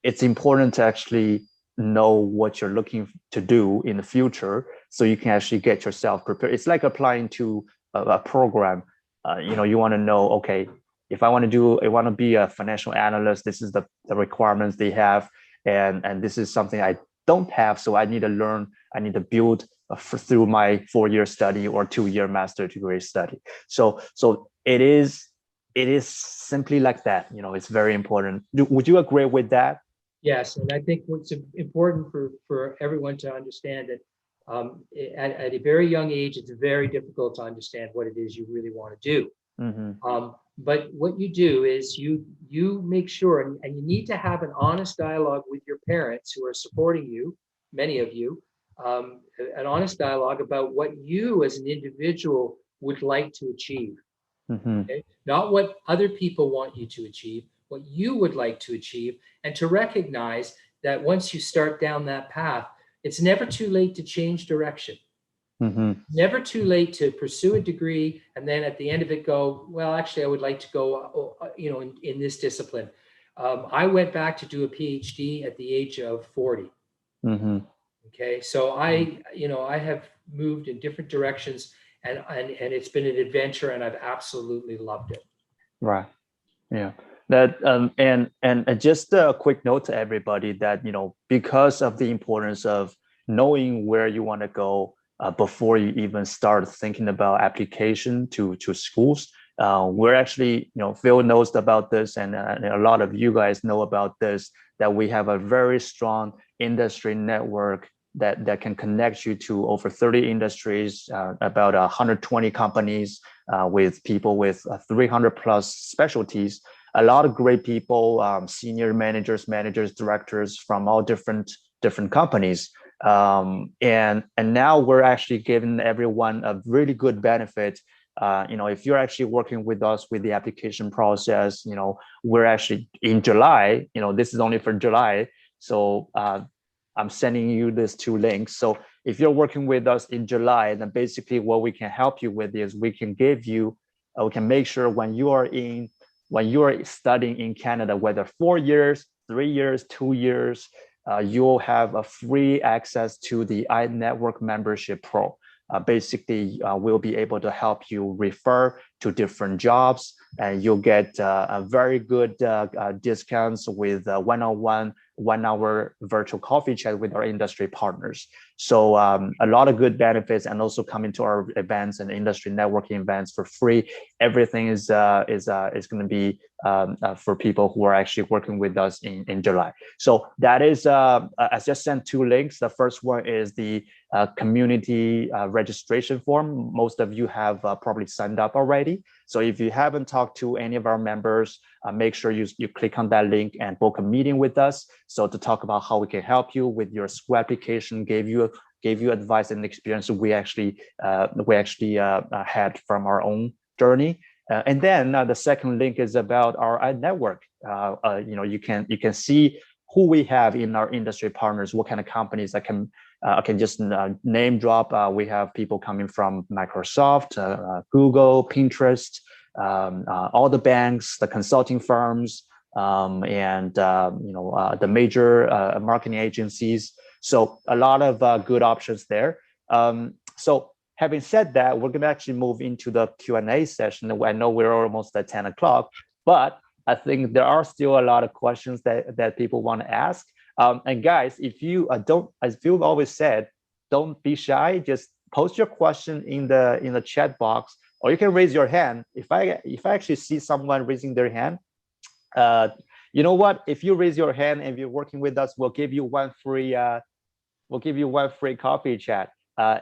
it's important to actually know what you're looking to do in the future, so you can actually get yourself prepared. It's like applying to a program. You want to know, okay, if I want to be a financial analyst, this is the requirements they have, and this is something I don't have, so I need to learn. I need to build through my 4-year study or 2-year master degree study. So it is simply like that. It's very important. Would you agree with that? Yes, and I think what's important for everyone to understand that at a very young age, it's very difficult to understand what it is you really want to do. But what you do is you make sure, and you need to have an honest dialogue with your parents who are supporting you, many of you, an honest dialogue about what you as an individual would like to achieve. Okay? Not what other people want you to achieve, what you would like to achieve, and to recognize that once you start down that path, it's never too late to change direction. Never too late to pursue a degree and then at the end of it go, well, actually, I would like to go, in this discipline. I went back to do a PhD at the age of 40. Okay, so I have moved in different directions, and it's been an adventure, and I've absolutely loved it. Right. Yeah. That and just a quick note to everybody that because of the importance of knowing where you want to go before you even start thinking about application to schools, we're actually Phil knows about this, and a lot of you guys know about this, that we have a very strong industry network that can connect you to over 30 industries, about 120 companies, with people with 300 plus specialties. A lot of great people, senior managers, directors from all different companies. And now we're actually giving everyone a really good benefit. If you're actually working with us with the application process, we're actually in July, this is only for July. So I'm sending you these 2 links. So if you're working with us in July, then basically what we can help you with is we can make sure when you are studying in Canada, whether 4 years, 3 years, 2 years, you'll have a free access to the iNetwork Membership Pro. Basically, we'll be able to help you refer to different jobs, and you'll get a very good discounts with one-on-one 1-hour virtual coffee chat with our industry partners. So a lot of good benefits, and also coming to our events and industry networking events for free. Everything is going to be for people who are actually working with us in July. So that is, I just sent 2 links. The first one is the community registration form. Most of you have probably signed up already. So if you haven't talked to any of our members, make sure you click on that link and book a meeting with us. So to talk about how we can help you with your school application, gave you advice and experience we actually had from our own journey. And then the second link is about our network. You can see who we have in our industry partners, what kind of companies I can just name drop. We have people coming from Microsoft, Google, Pinterest, all the banks, the consulting firms, and the major marketing agencies. So a lot of good options there. So having said that, we're going to actually move into the Q&A session. I know we're almost at 10 o'clock, but I think there are still a lot of questions that people want to ask. And guys, if you don't, as Phil always said, don't be shy. Just post your question in the chat box, or you can raise your hand. If I actually see someone raising their hand, you know what? If you raise your hand and you're working with us, we'll give you one free coffee chat.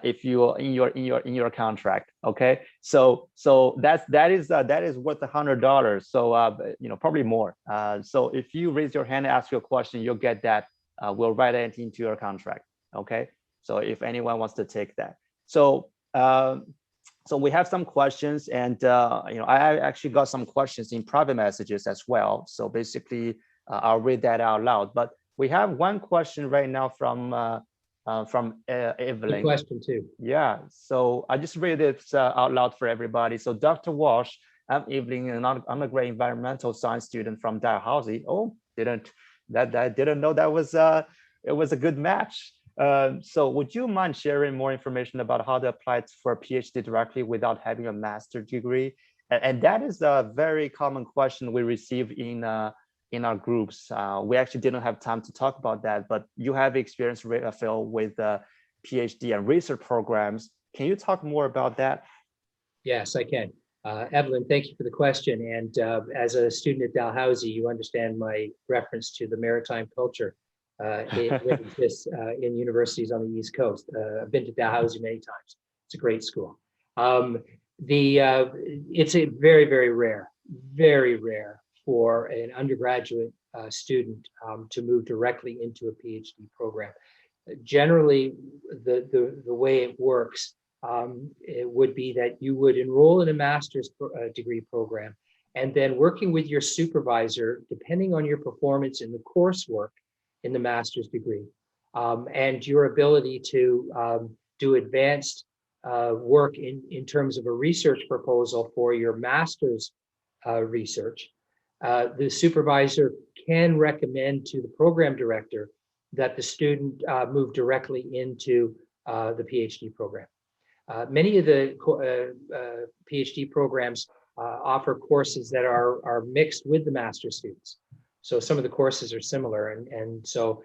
If you in your contract, okay? So that is worth $100. So probably more. So if you raise your hand and ask your question, you'll get that. We'll write it into your contract, okay? So if anyone wants to take that, so we have some questions, and I actually got some questions in private messages as well. So basically, I'll read that out loud. But we have one question right now from Evelyn. Good question too. Yeah, so I just read it out loud for everybody. So Dr. Walsh, I'm Evelyn, and I'm a great environmental science student from Dalhousie. Oh, didn't know that was it was a good match. So would you mind sharing more information about how to apply for a PhD directly without having a master's degree? And that is a very common question we receive in our groups. We actually didn't have time to talk about that, but you have experience, Phil, with PhD and research programs. Can you talk more about that? Yes, I can. Evelyn, thank you for the question. And as a student at Dalhousie, you understand my reference to the maritime culture that exists in universities on the East Coast. I've been to Dalhousie many times. It's a great school. It's a very, very rare for an undergraduate student to move directly into a PhD program. Generally, the way it works, it would be that you would enroll in a master's degree program, and then working with your supervisor, depending on your performance in the coursework in the master's degree, and your ability to do advanced work in terms of a research proposal for your master's research, the supervisor can recommend to the program director that the student move directly into the PhD program. Many of the PhD programs offer courses that are mixed with the master's students. So some of the courses are similar, and so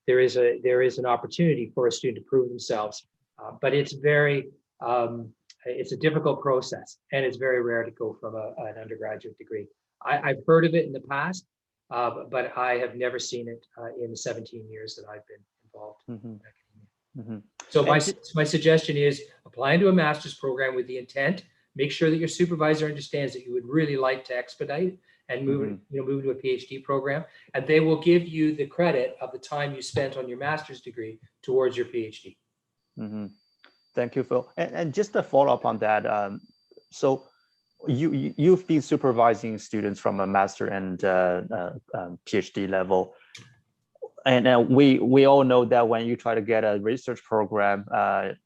there is an opportunity for a student to prove themselves, but it's a difficult process, and it's very rare to go from an undergraduate degree. I've heard of it in the past, but I have never seen it in the 17 years that I've been involved in academia. So my suggestion is apply into a master's program with the intent. Make sure that your supervisor understands that you would really like to expedite and move into a PhD program, and they will give you the credit of the time you spent on your master's degree towards your PhD. Thank you, Phil. And just to follow up on that, so you've been supervising students from a master and PhD level, and we all know that when you try to get a research program,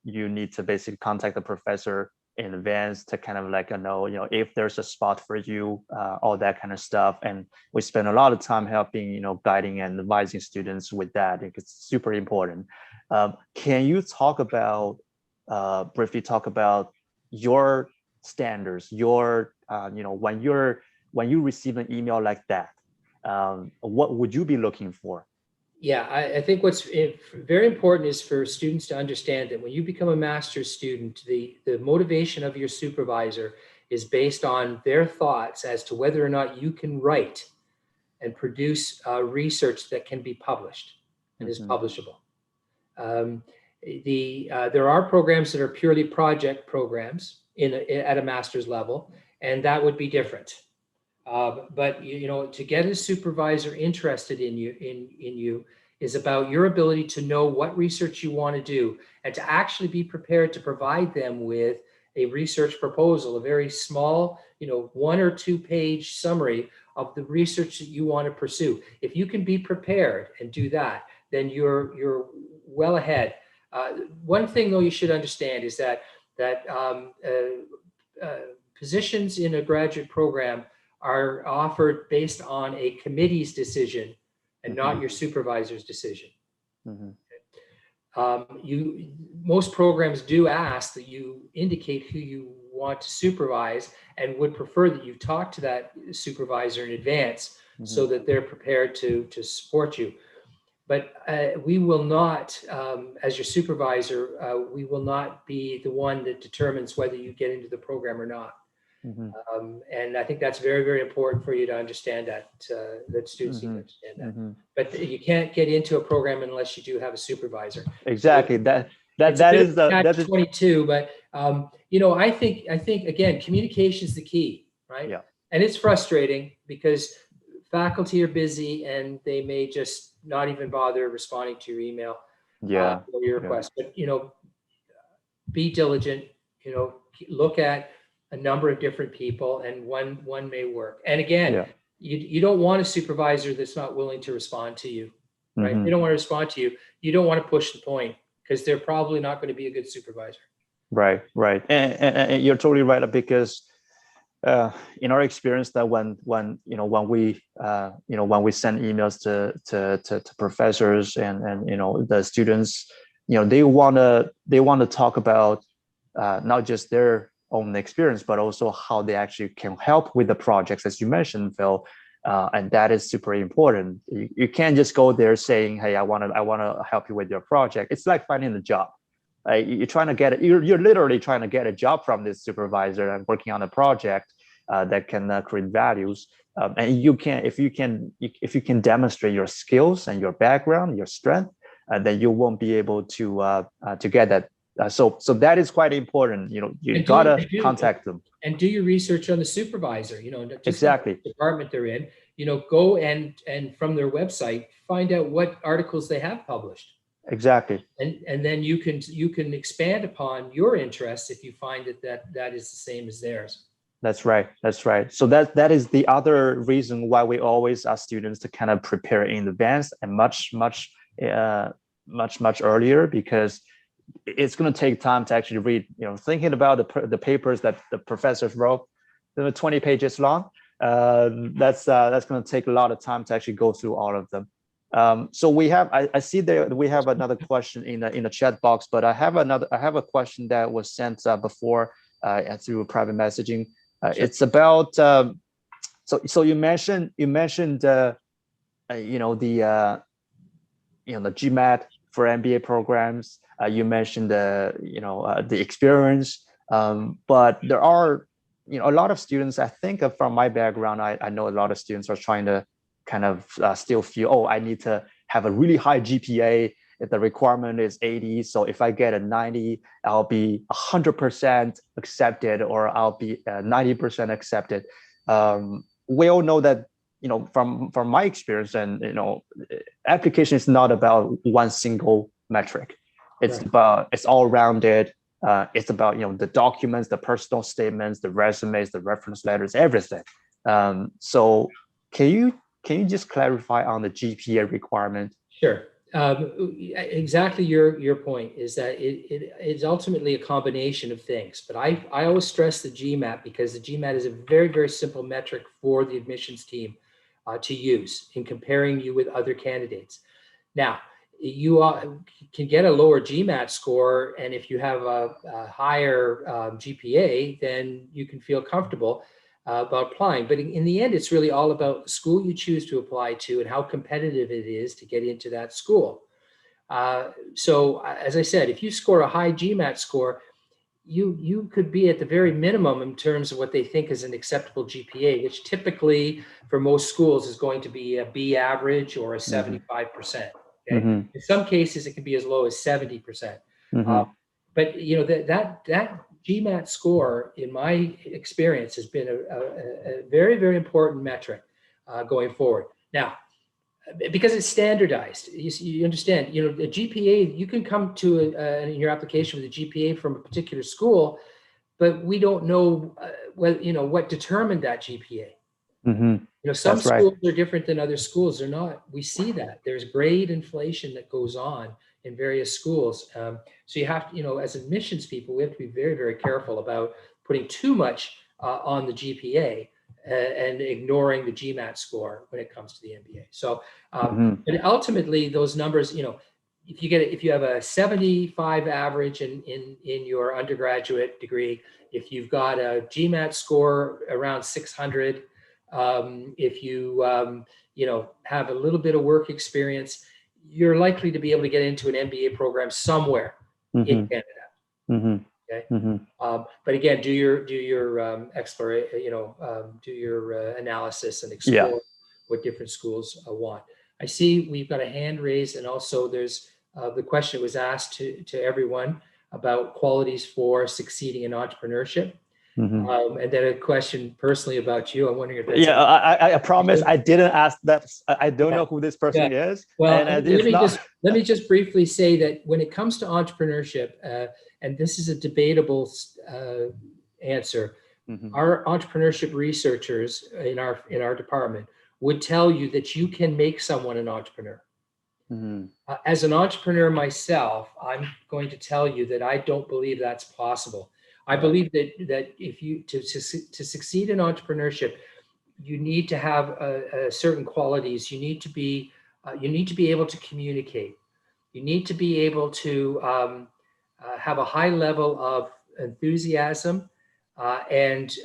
you need to basically contact the professor in advance to kind of like know if there's a spot for you, all that kind of stuff. And we spend a lot of time helping, guiding and advising students with that. It's super important. Can you talk about briefly talk about your standards, your when you receive an email like that, what would you be looking for? Yeah, I think what's very important is for students to understand that when you become a master's student, the motivation of your supervisor is based on their thoughts as to whether or not you can write and produce research that can be published and is publishable. There are programs that are purely project programs at a master's level, and that would be different. But you know, to get a supervisor interested in you is about your ability to know what research you want to do and to actually be prepared to provide them with a research proposal, a very small, you know, 1 or 2 page summary of the research that you want to pursue. If you can be prepared and do that, then you're well ahead. One thing though you should understand is that positions in a graduate program are offered based on a committee's decision and not your supervisor's decision. Most programs do ask that you indicate who you want to supervise and would prefer that you talk to that supervisor in advance so that they're prepared to support you. But we will not, as your supervisor, we will not be the one that determines whether you get into the program or not. And I think that's very, very important for you to understand that, that students need to understand that. But you can't get into a program unless you do have a supervisor. Exactly. So that is the catch 22. But you know, I think again, communication is the key, right? Yeah. And it's frustrating because faculty are busy and they may just not even bother responding to your email or your request. But you know, be diligent. You know, look at a number of different people, and one may work. And again, you don't want a supervisor that's not willing to respond to you, right? They don't want to respond to you. You don't want to push the point because they're probably not going to be a good supervisor. Right. And you're totally right, because in our experience, that when we send emails to professors and you know, the students, you know, they want to talk about not just their own experience, but also how they actually can help with the projects, as you mentioned, Phil, and that is super important. You can't just go there saying, "Hey, I want to help you with your project." It's like finding a job. You're trying to get you're literally trying to get a job from this supervisor and working on a project that can create values. And you can, if you can demonstrate your skills and your background, your strength, then you won't be able to get that. So that is quite important. You know, you gotta contact them and do your research on the supervisor. You know, just exactly the department they're in. You know, go and from their website find out what articles they have published. Exactly. And then you can expand upon your interests if you find that is the same as theirs. That's right. So that is the other reason why we always ask students to kind of prepare in advance and much earlier, because it's going to take time to actually read. You know, thinking about the papers that the professors wrote, 20 pages long. That's going to take a lot of time to actually go through all of them. So we have, I see that we have another question in the chat box, but I have a question that was sent before through private messaging. It's about so you mentioned the Gmat for MBA programs. You mentioned the experience, but there are a lot of students. I think from my background, I know a lot of students are trying to kind of still feel, oh, I need to have a really high GPA. If the requirement is 80, so if I get a 90, I'll be 100% accepted, or I'll be 90% accepted. We all know that, from my experience, and application is not about one single metric. It's about, it's all rounded. It's about the documents, the personal statements, the resumes, the reference letters, everything. So can you just clarify on the GPA requirement? Sure. Exactly your point is that it's ultimately a combination of things, but I always stress the Gmat, because the Gmat is a very, very simple metric for the admissions team to use in comparing you with other candidates. Now, you can get a lower Gmat score, and if you have a higher GPA, then you can feel comfortable. about applying. But in the end, it's really all about the school you choose to apply to and how competitive it is to get into that school. So as I said, if you score a high GMAT score, you could be at the very minimum in terms of what they think is an acceptable GPA, which typically for most schools is going to be a B average or a 75%. Okay? In some cases, it can be as low as 70%. But you know that GMAT score, in my experience, has been a very, very important metric going forward. Now, because it's standardized, you understand, you know, the GPA, you can come to in your application with a GPA from a particular school, but we don't know what determined that GPA. You know, some schools are different than other schools. They're not. We see that there's grade inflation that goes on in various schools. So you have to, you know, as admissions people, we have to be very, very careful about putting too much on the GPA and ignoring the GMAT score when it comes to the MBA. So, but ultimately, those numbers, you know, if you have a 75 average in your undergraduate degree, if you've got a GMAT score around 600, if you you know, have a little bit of work experience, you're likely to be able to get into an MBA program somewhere in Canada. Okay. But again, do your exploration, you know, do your analysis and explore what different schools want. I see we've got a hand raised, and also there's the question was asked to everyone about qualities for succeeding in entrepreneurship. And then a question personally about you. I'm wondering if that's I promise I didn't ask that. I don't know who this person is. Well, let me just briefly say that when it comes to entrepreneurship, and this is a debatable answer, our entrepreneurship researchers in our department would tell you that you can make someone an entrepreneur. As an entrepreneur myself, I'm going to tell you that I don't believe that's possible. I believe that if you to succeed in entrepreneurship, you need to have certain qualities. You need to be able to communicate. You need to be able to have a high level of enthusiasm and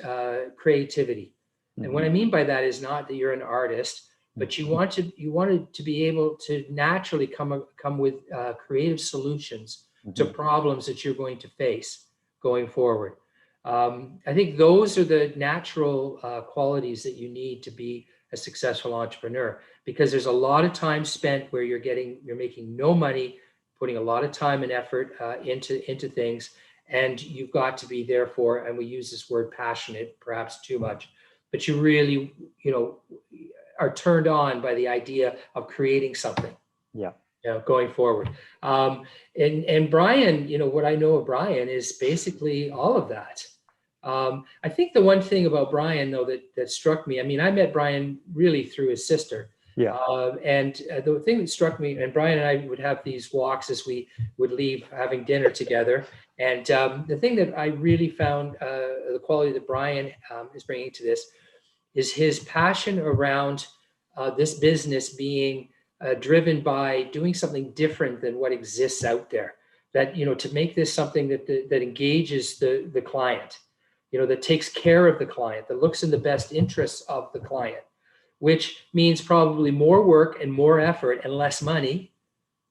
creativity. And what I mean by that is not that you're an artist, but you wanted to be able to naturally come with creative solutions to problems that you're going to face going forward. I think those are the natural qualities that you need to be a successful entrepreneur, because there's a lot of time spent where you're making no money, putting a lot of time and effort into things, and you've got to be therefore, and we use this word passionate, perhaps too much, but you really, you know, are turned on by the idea of creating something. You know, going forward. And Brian, you know, what I know of Brian is basically all of that. I think the one thing about Brian, though, that struck me, I mean, I met Brian really through his sister. And the thing that struck me, and Brian and I would have these walks as we would leave having dinner together. And the thing that I really found, the quality that Brian is bringing to this is his passion around this business being driven by doing something different than what exists out there. That, you know, to make this something that engages the client, you know, that takes care of the client, that looks in the best interests of the client, which means probably more work and more effort and less money,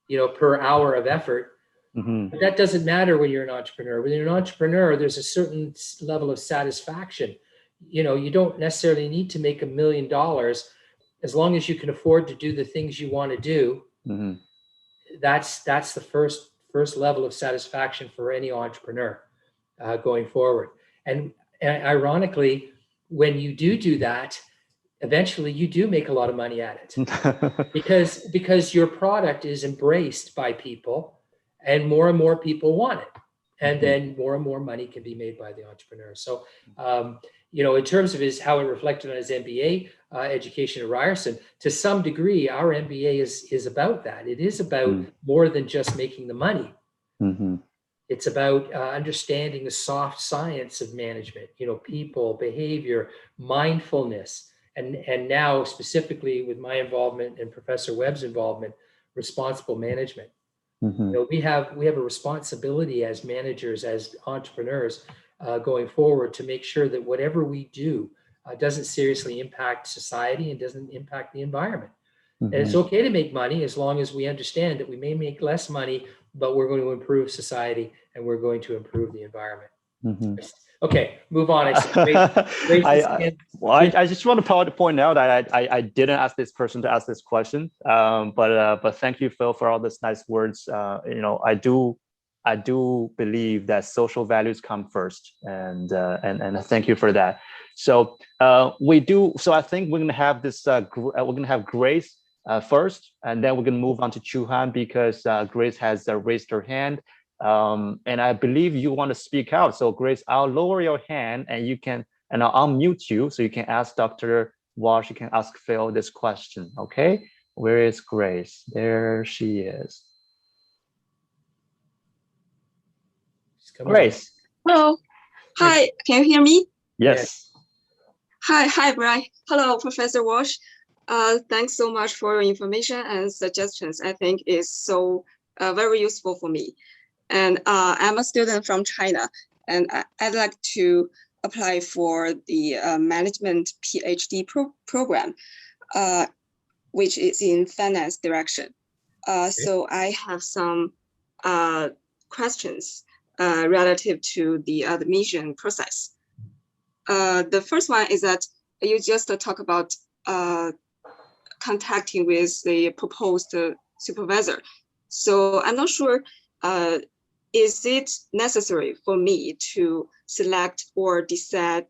you know, per hour of effort. But that doesn't matter when you're an entrepreneur. When you're an entrepreneur, there's a certain level of satisfaction. You know, you don't necessarily need to make $1 million. As long as you can afford to do the things you want to do, that's the first level of satisfaction for any entrepreneur going forward. And ironically, when you do that, eventually you do make a lot of money at it because your product is embraced by people, and more people want it, and then more and more money can be made by the entrepreneur. So you know, in terms of how it reflected on his MBA education at Ryerson, to some degree, our MBA is about that. It is about more than just making the money. It's about understanding the soft science of management, you know, people, behavior, mindfulness, and now specifically with my involvement and Professor Webb's involvement, responsible management. You know, we have a responsibility as managers, as entrepreneurs, going forward, to make sure that whatever we do doesn't seriously impact society and doesn't impact the environment. Mm-hmm. And it's okay to make money as long as we understand that we may make less money, but we're going to improve society and we're going to improve the environment. Mm-hmm. Okay, move on. I just want to point out that I didn't ask this person to ask this question, but thank you, Phil, for all these nice words. You know, I do believe that social values come first, and thank you for that. So we do. So I think we're gonna have this. We're gonna have Grace first, and then we're gonna move on to Chuhan because Grace has raised her hand. And I believe you want to speak out. So Grace, I'll lower your hand and you can, and I'll unmute you so you can ask Dr. Walsh, you can ask Phil this question, okay? Where is Grace? There she is. Grace. Hello. Hi, can you hear me? Yes. Hi, Brian. Hello, Professor Walsh. Thanks so much for your information and suggestions. I think it's so very useful for me. And I'm a student from China, and I'd like to apply for the management PhD program, which is in finance direction. So I have some questions relative to the admission process. The first one is that you just talk about contacting with the proposed supervisor. So I'm not sure, is it necessary for me to select or decide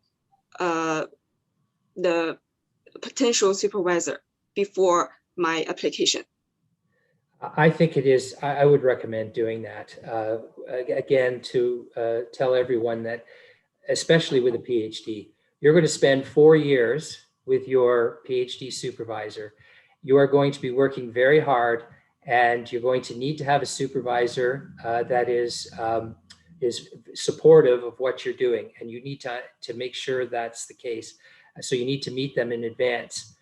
the potential supervisor before my application? I think it is. I would recommend doing that. Again, to tell everyone that, especially with a PhD, you're going to spend 4 years with your PhD supervisor. You are going to be working very hard, and you're going to need to have a supervisor that is supportive of what you're doing, and you need to make sure that's the case. So you need to meet them in advance.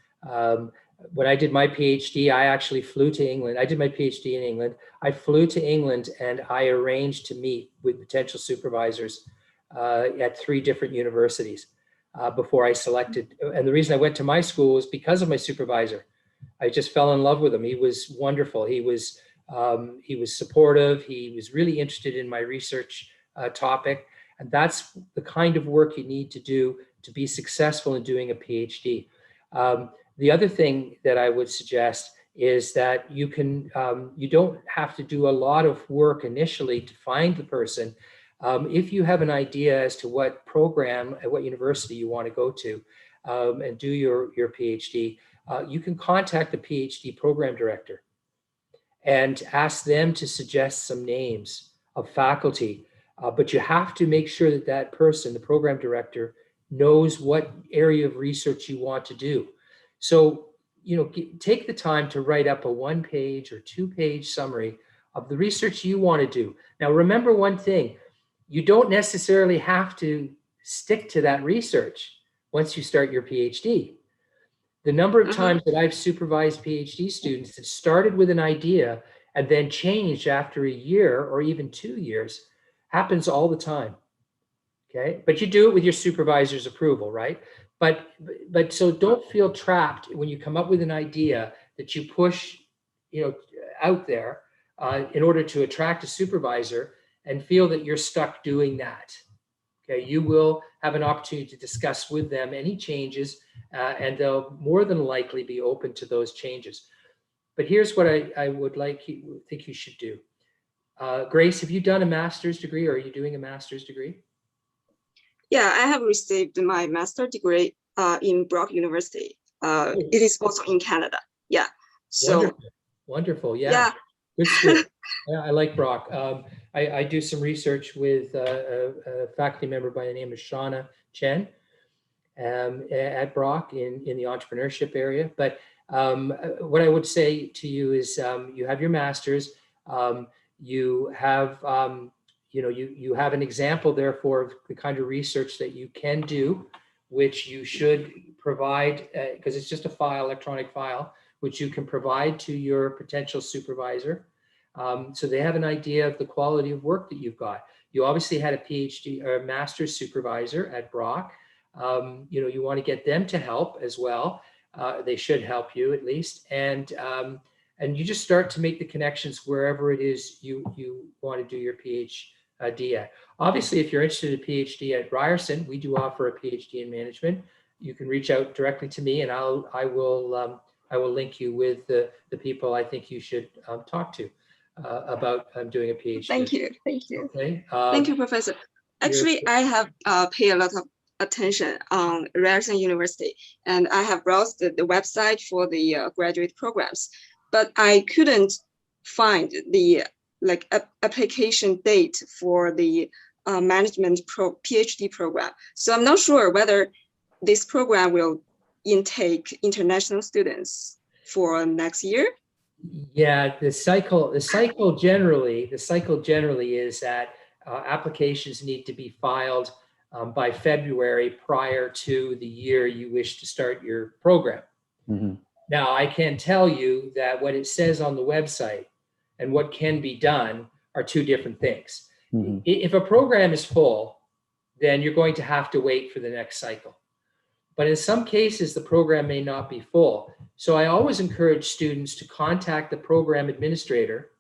When I did my PhD, I actually flew to England. I did my PhD in England. I flew to England and I arranged to meet with potential supervisors at 3 different universities before I selected. And the reason I went to my school was because of my supervisor. I just fell in love with him. He was wonderful. He was supportive. He was really interested in my research topic. And that's the kind of work you need to do to be successful in doing a PhD. The other thing that I would suggest is that you don't have to do a lot of work initially to find the person. If you have an idea as to what program at what university you want to go to and do your PhD, you can contact the PhD program director and ask them to suggest some names of faculty. But you have to make sure that that person, the program director, knows what area of research you want to do. So, take the time to write up a 1-page or 2-page summary of the research you want to do. Now, remember one thing, you don't necessarily have to stick to that research once you start your PhD. The number of times that I've supervised PhD students that started with an idea and then changed after a year or even 2 years happens all the time. Okay, but you do it with your supervisor's approval, right? But so don't feel trapped when you come up with an idea that you push, out there in order to attract a supervisor and feel that you're stuck doing that. Okay, you will have an opportunity to discuss with them any changes, and they'll more than likely be open to those changes. But here's what I would think you should do. Grace, have you done a master's degree, or are you doing a master's degree? Yeah, I have received my master's degree in Brock University. It is also in Canada. Yeah. So wonderful. Yeah. Good school. Yeah, I like Brock. I do some research with a faculty member by the name of Shauna Chen at Brock in the entrepreneurship area. But what I would say to you is you have your master's, you have you have an example, therefore, of the kind of research that you can do, which you should provide, because it's just a file, electronic file, which you can provide to your potential supervisor. So they have an idea of the quality of work that you've got. You obviously had a PhD or a master's supervisor at Brock. You want to get them to help as well. They should help you at least. And you just start to make the connections wherever it is you want to do your PhD at. Obviously, if you're interested in a PhD at Ryerson, we do offer a PhD in management. You can reach out directly to me, and I will link you with the people I think you should talk to about doing a PhD. Thank you. Thank you. Okay. Thank you, Professor. Actually, I have paid a lot of attention on Ryerson University, and I have browsed the website for the graduate programs, but I couldn't find the application date for the management PhD program. So I'm not sure whether this program will intake international students for next year. Yeah, the cycle generally is that applications need to be filed by February prior to the year you wish to start your program. Mm-hmm. Now, I can tell you that what it says on the website and what can be done are two different things. Mm-hmm. If a program is full, then you're going to have to wait for the next cycle. But in some cases, the program may not be full. So I always encourage students to contact the program administrator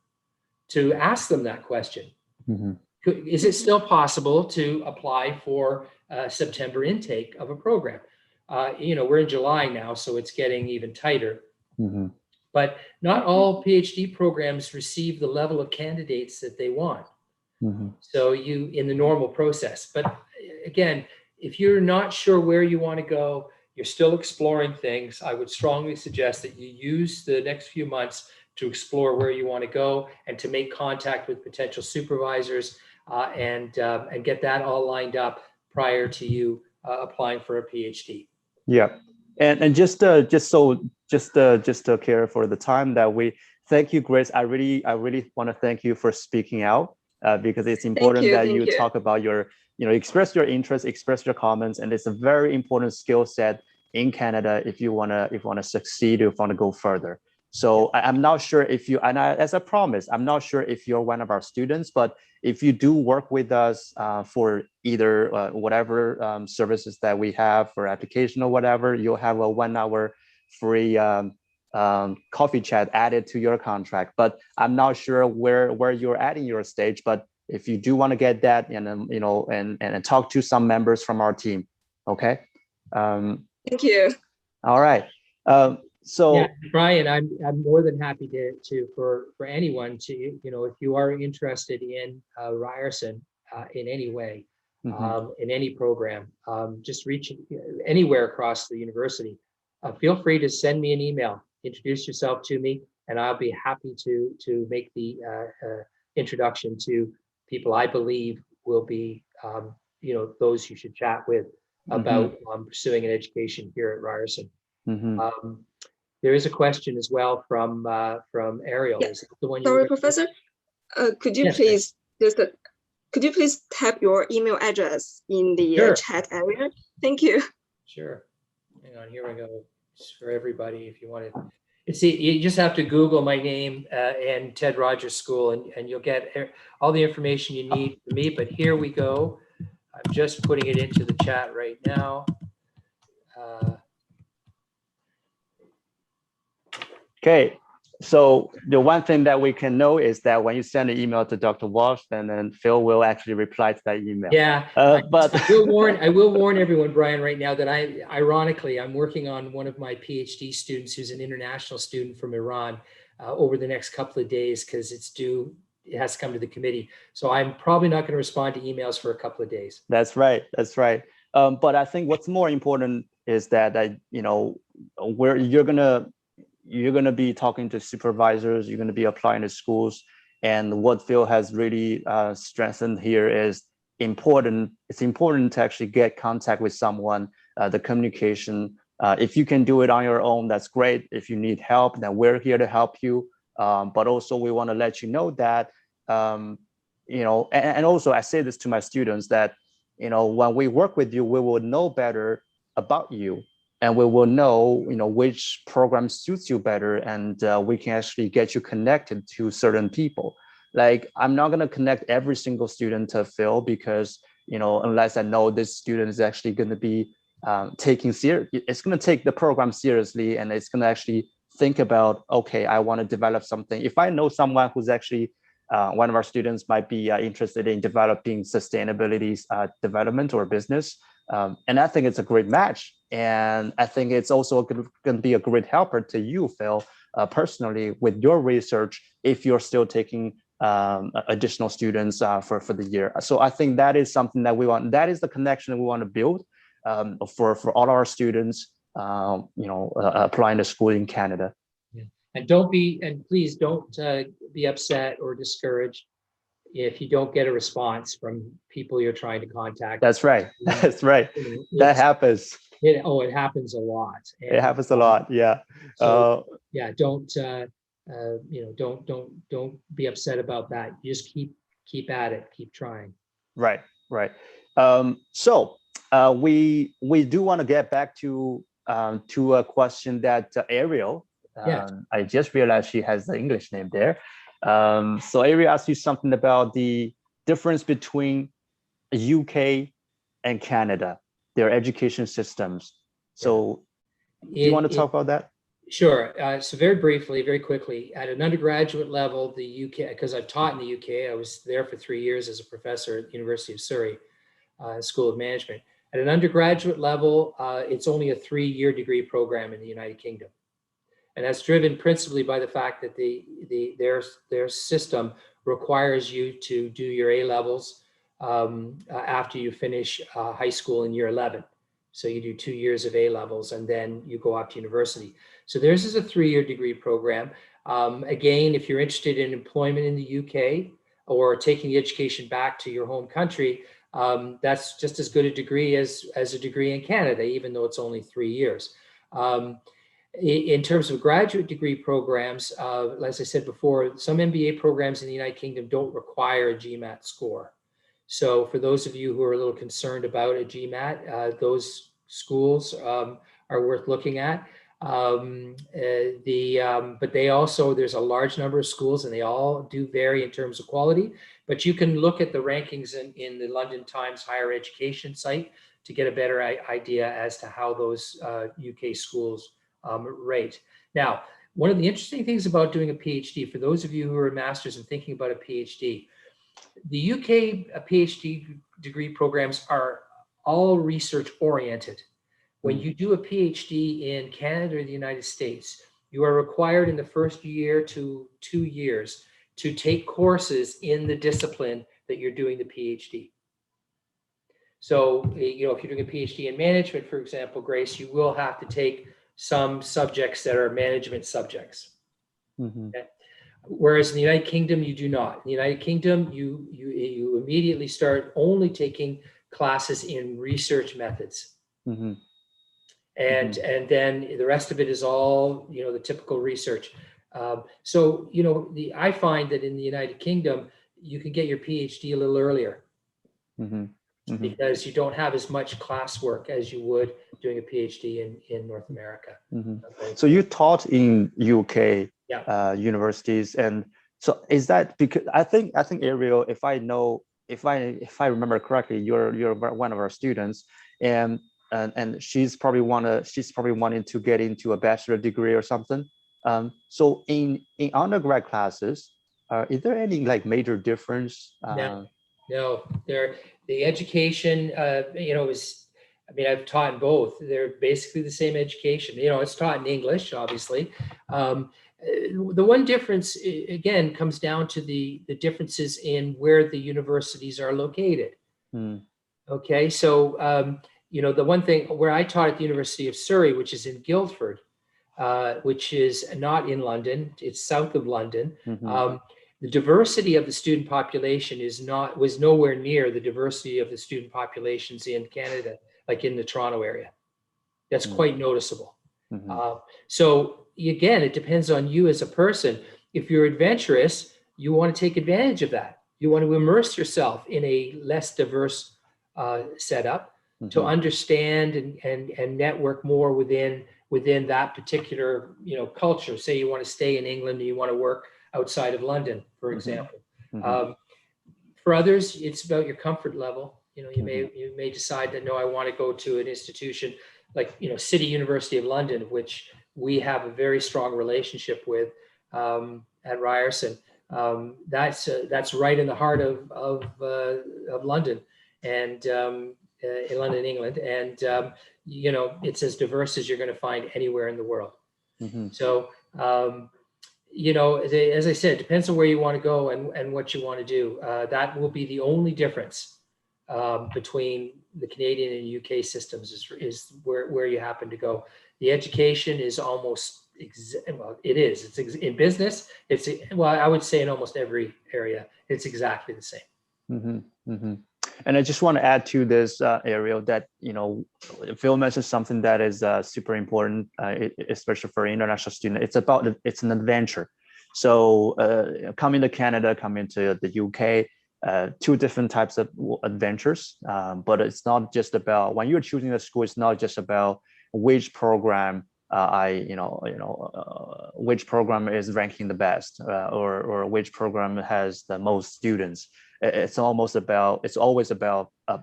to ask them that question. Mm-hmm. Is it still possible to apply for September intake of a program? We're in July now, so it's getting even tighter. Mm-hmm. But not all PhD programs receive the level of candidates that they want. Mm-hmm. So in the normal process. But again, if you're not sure where you want to go, you're still exploring things, I would strongly suggest that you use the next few months to explore where you want to go and to make contact with potential supervisors and get that all lined up prior to you applying for a PhD. Yeah, and just to care for the time that we thank you, Grace. I really want to thank you for speaking out because it's important that you talk about your express your interest, express your comments, and it's a very important skill set in Canada if you want to succeed, if you want to go further. So I'm not sure if you, and as I promised, I'm not sure if you're one of our students, but if you do work with us for either whatever services that we have for application or whatever, you'll have a 1 hour free coffee chat added to your contract. But I'm not sure where you're at in your stage, but if you do want to get that and talk to some members from our team, okay? Thank you. All right. So yeah, Brian, I'm more than happy to for anyone to, if you are interested in Ryerson in any way, mm-hmm. In any program, just reach anywhere across the university. Feel free to send me an email, introduce yourself to me, and I'll be happy to make the introduction to people I believe will be, those you should chat with about pursuing an education here at Ryerson. Mm-hmm. There is a question as well from Ariel. Yeah. Is that the one? Sorry, Professor. Could you please type your email address in the chat area? Thank you. Sure. Hang on. Here we go. It's for everybody. If you want to, you just have to Google my name and Ted Rogers School, and you'll get all the information you need from me. But here we go. I'm just putting it into the chat right now. Okay, so the one thing that we can know is that when you send an email to Dr. Walsh, then Phil will actually reply to that email. Yeah, but I will warn everyone, Brian, right now that ironically, I'm working on one of my PhD students who's an international student from Iran over the next couple of days because it has to come to the committee. So I'm probably not going to respond to emails for a couple of days. That's right. But I think what's more important is that where you're gonna be talking to supervisors, you're gonna be applying to schools, and what Phil has really strengthened here is important. It's important to actually get contact with someone, the communication. If you can do it on your own, that's great. If you need help, then we're here to help you. But also we want to let you know that, and also I say this to my students that, when we work with you, we will know better about you. And we will know, which program suits you better, and we can actually get you connected to certain people. Like, I'm not going to connect every single student to Phil because, unless I know this student is actually going to be taking it's going to take the program seriously, and it's going to actually think about, okay, I want to develop something. If I know someone who's actually one of our students might be interested in developing sustainability development or business, and I think it's a great match. And I think it's also going to be a great helper to you, Phil, personally, with your research, if you're still taking additional students for the year. So I think that is something that we want. That is the connection that we want to build for all our students, applying to school in Canada. Yeah. And please don't be upset or discouraged if you don't get a response from people you're trying to contact. That's right. That's right. That happens. It happens a lot. And, it happens a lot. Yeah. So, don't be upset about that. You just keep at it. Keep trying. Right. Right. So we do want to get back to a question that Ariel. I just realized she has the English name there. So Ariel asked you something about the difference between UK and Canada, their education systems. So do you want to talk about that? Sure. So very briefly, very quickly, at an undergraduate level, the UK, because I've taught in the UK, I was there for 3 years as a professor at the University of Surrey School of Management. At an undergraduate level, it's only a 3-year degree program in the United Kingdom. And that's driven principally by the fact that their system requires you to do your A-levels after you finish high school in year 11. So you do 2 years of A-levels and then you go off to university. So theirs is a 3-year degree program. Again, if you're interested in employment in the UK or taking the education back to your home country, that's just as good a degree as a degree in Canada, even though it's only 3 years. In terms of graduate degree programs, as I said before, some MBA programs in the United Kingdom don't require a Gmat score. So for those of you who are a little concerned about a Gmat, those schools are worth looking at. But they also, there's a large number of schools and they all do vary in terms of quality, but you can look at the rankings in the London Times higher education site to get a better idea as to how those UK schools rate. Now, one of the interesting things about doing a PhD, for those of you who are masters and thinking about a PhD, the UK PhD degree programs are all research oriented. When you do a PhD in Canada or the United States, you are required in the first year to 2 years to take courses in the discipline that you're doing the PhD. So, if you're doing a PhD in management, for example, Grace, you will have to take some subjects that are management subjects. Mm-hmm. Okay? Whereas in the United Kingdom, you do not. In the United Kingdom, you immediately start only taking classes in research methods. Mm-hmm. And then the rest of it is all, the typical research. So, I find that in the United Kingdom, you can get your PhD a little earlier. Mm-hmm. Mm-hmm. Because you don't have as much classwork as you would doing a PhD in North America. Mm-hmm. Okay. So you taught in UK universities, and so is that because I think Ariel, if I remember correctly, you're one of our students, and she's probably wanting to get into a bachelor degree or something. So in undergrad classes, is there any major difference? No, the education, I've taught in both. They're basically the same education. It's taught in English, obviously. The one difference, again, comes down to the differences in where the universities are located. Okay, so, the one thing where I taught at the University of Surrey, which is in Guildford, which is not in London, it's south of London. Mm-hmm. The diversity of the student population was nowhere near the diversity of the student populations in Canada, like in the Toronto area. That's quite noticeable. Mm-hmm. So again, it depends on you as a person. If you're adventurous, you want to take advantage of that. You want to immerse yourself in a less diverse setup to understand and network more within that particular culture. Say you want to stay in England and you want to work outside of London, for example. For others, it's about your comfort level. you may decide that, no, I want to go to an institution like, City University of London, which we have a very strong relationship with at Ryerson. That's right in the heart of London, and in London, England, and it's as diverse as you're going to find anywhere in the world. So as I said, it depends on where you want to go and what you want to do. That will be the only difference between the Canadian and UK systems is where you happen to go. The education is almost, it's in business. I would say in almost every area, it's exactly the same. And I just want to add to this, Ariel, that, Phil mentioned something that is super important, especially for an international student. It's an adventure. So coming to Canada, coming to the UK, two different types of adventures. But it's not just about, when you're choosing a school, it's not just about which program which program is ranking the best, or which program has the most students. It's always about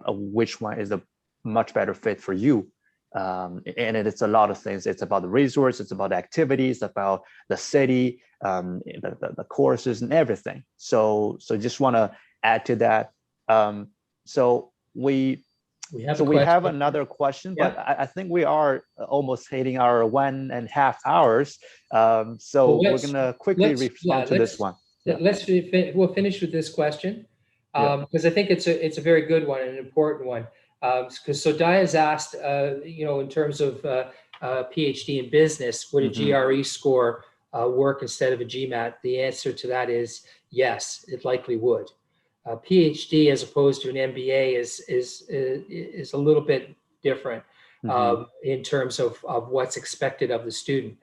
which one is a much better fit for you. And it's a lot of things. It's about the resource, it's about the activities, about the city, the courses and everything. So just want to add to that. So we have another question, but I think we are almost hitting our 1.5 hours. So we're gonna quickly respond to this one. We'll finish with this question. Because I think it's a very good one and an important one. So Di has asked, in terms of PhD in business, would a GRE score work instead of a Gmat? The answer to that is yes, it likely would. PhD as opposed to an MBA is a little bit different in terms of what's expected of the student.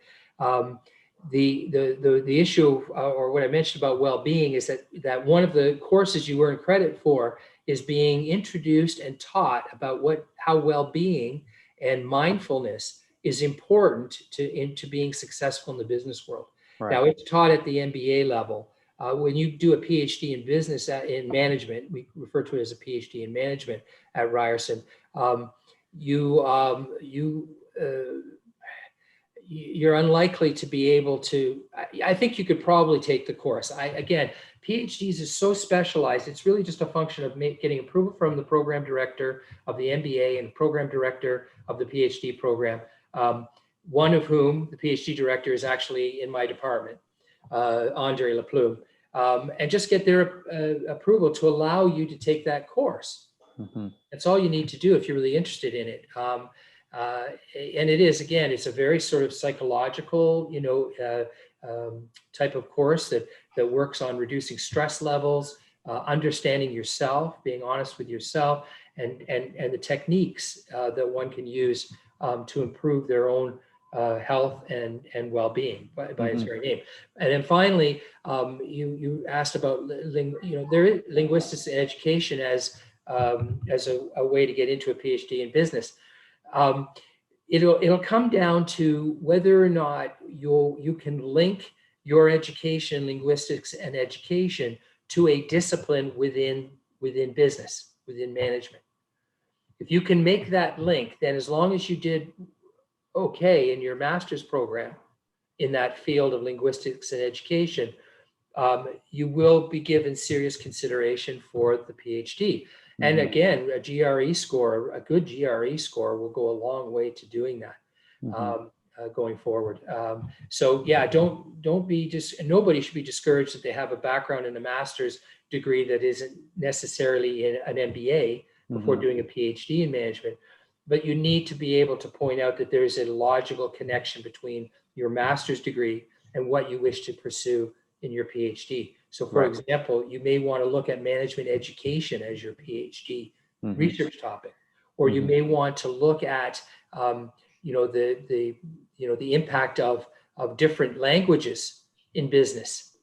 The issue, or what I mentioned about well-being, is that one of the courses you earn credit for is being introduced and taught about how well-being and mindfulness is important to being successful in the business world. Right. Now, it's taught at the MBA level. When you do a PhD in business in management, we refer to it as a PhD in management at Ryerson, you're unlikely to be able to, I think you could probably take the course. Again, PhDs is so specialized, it's really just a function of getting approval from the program director of the MBA and program director of the PhD program, one of whom, the PhD director, is actually in my department, Andre Laplume, and just get their approval to allow you to take that course. That's all you need to do if you're really interested in it. And it is, again, it's a very sort of psychological, type of course that works on reducing stress levels, understanding yourself, being honest with yourself, and the techniques that one can use to improve their own health and well-being by its very name. And then finally, you asked about linguistics and education as a way to get into a PhD in business. It'll come down to whether or not you can link your education, linguistics and education, to a discipline within business, within management. If you can make that link, then as long as you did okay in your master's program in that field of linguistics and education, you will be given serious consideration for the PhD. And again, a GRE score, a good GRE score, will go a long way to doing that going forward. So yeah, nobody should be discouraged that they have a background in a master's degree that isn't necessarily in an MBA before doing a PhD in management. But you need to be able to point out that there is a logical connection between your master's degree and what you wish to pursue in your PhD. So for example, you may want to look at management education as your PhD research topic, or you may want to look at, the impact of different languages in business.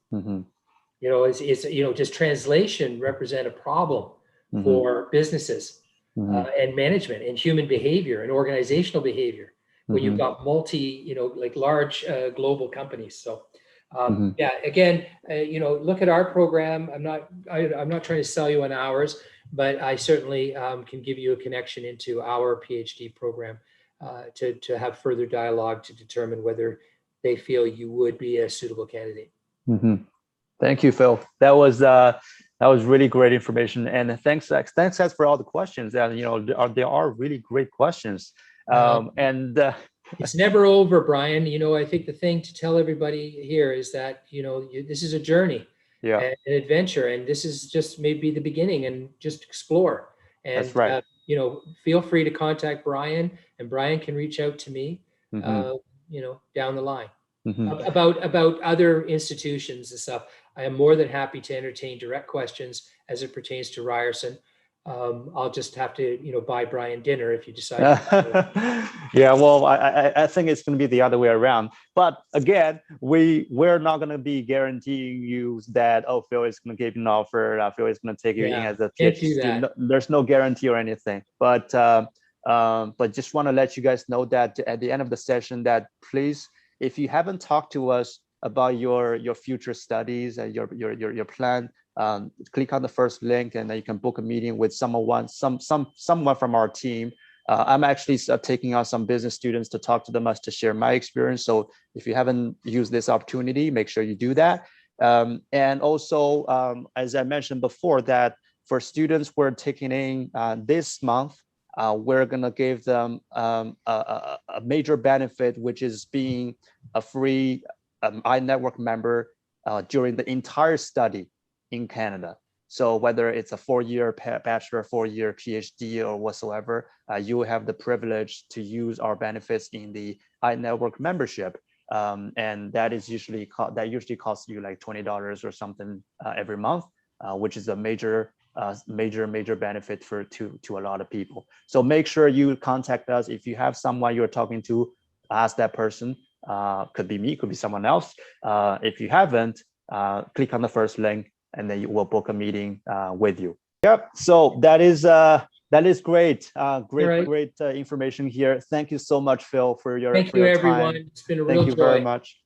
Does translation represent a problem for businesses and management and human behavior and organizational behavior when you've got large global companies? So yeah, again, look at our program. I'm not trying to sell you on ours, but I certainly can give you a connection into our PhD program to have further dialogue to determine whether they feel you would be a suitable candidate. Mm-hmm. Thank you, Phil. That was really great information, and thanks guys for all the questions. And there are really great questions. It's never over, Brian. I think the thing to tell everybody here is that this is a journey, an adventure, and this is just maybe the beginning, and just explore. And that's right. Feel free to contact Brian, and Brian can reach out to me. Down the line. About other institutions and stuff. I am more than happy to entertain direct questions as it pertains to Ryerson. I'll just have to, buy Brian dinner if you decide. Yeah, well, I think it's going to be the other way around. But again, we're not going to be guaranteeing you that, oh, Phil is going to give you an offer. Phil is going to take you in as a PhD student. No, there's no guarantee or anything. But just want to let you guys know that at the end of the session, that please, if you haven't talked to us about your future studies and your plan, click on the first link, and then you can book a meeting with someone from our team. I'm actually taking out some business students to talk to them, to share my experience. So if you haven't used this opportunity, make sure you do that. And also, as I mentioned before, that for students we're taking in this month, we're going to give them a major benefit, which is being a free iNetwork member during the entire study in Canada. So whether it's a 4-year bachelor, 4-year PhD, or whatsoever, you will have the privilege to use our benefits in the iNetwork membership. And that is usually costs you like $20 or something every month, which is a major benefit to a lot of people. So make sure you contact us. If you have someone you're talking to, ask that person. Could be me, could be someone else. If you haven't, click on the first link, and then you will book a meeting with you. Yep. So that is great. Great information here. Thank you so much, Phil, for your Thank you, everyone. time. It's been a real joy. Thank you very much.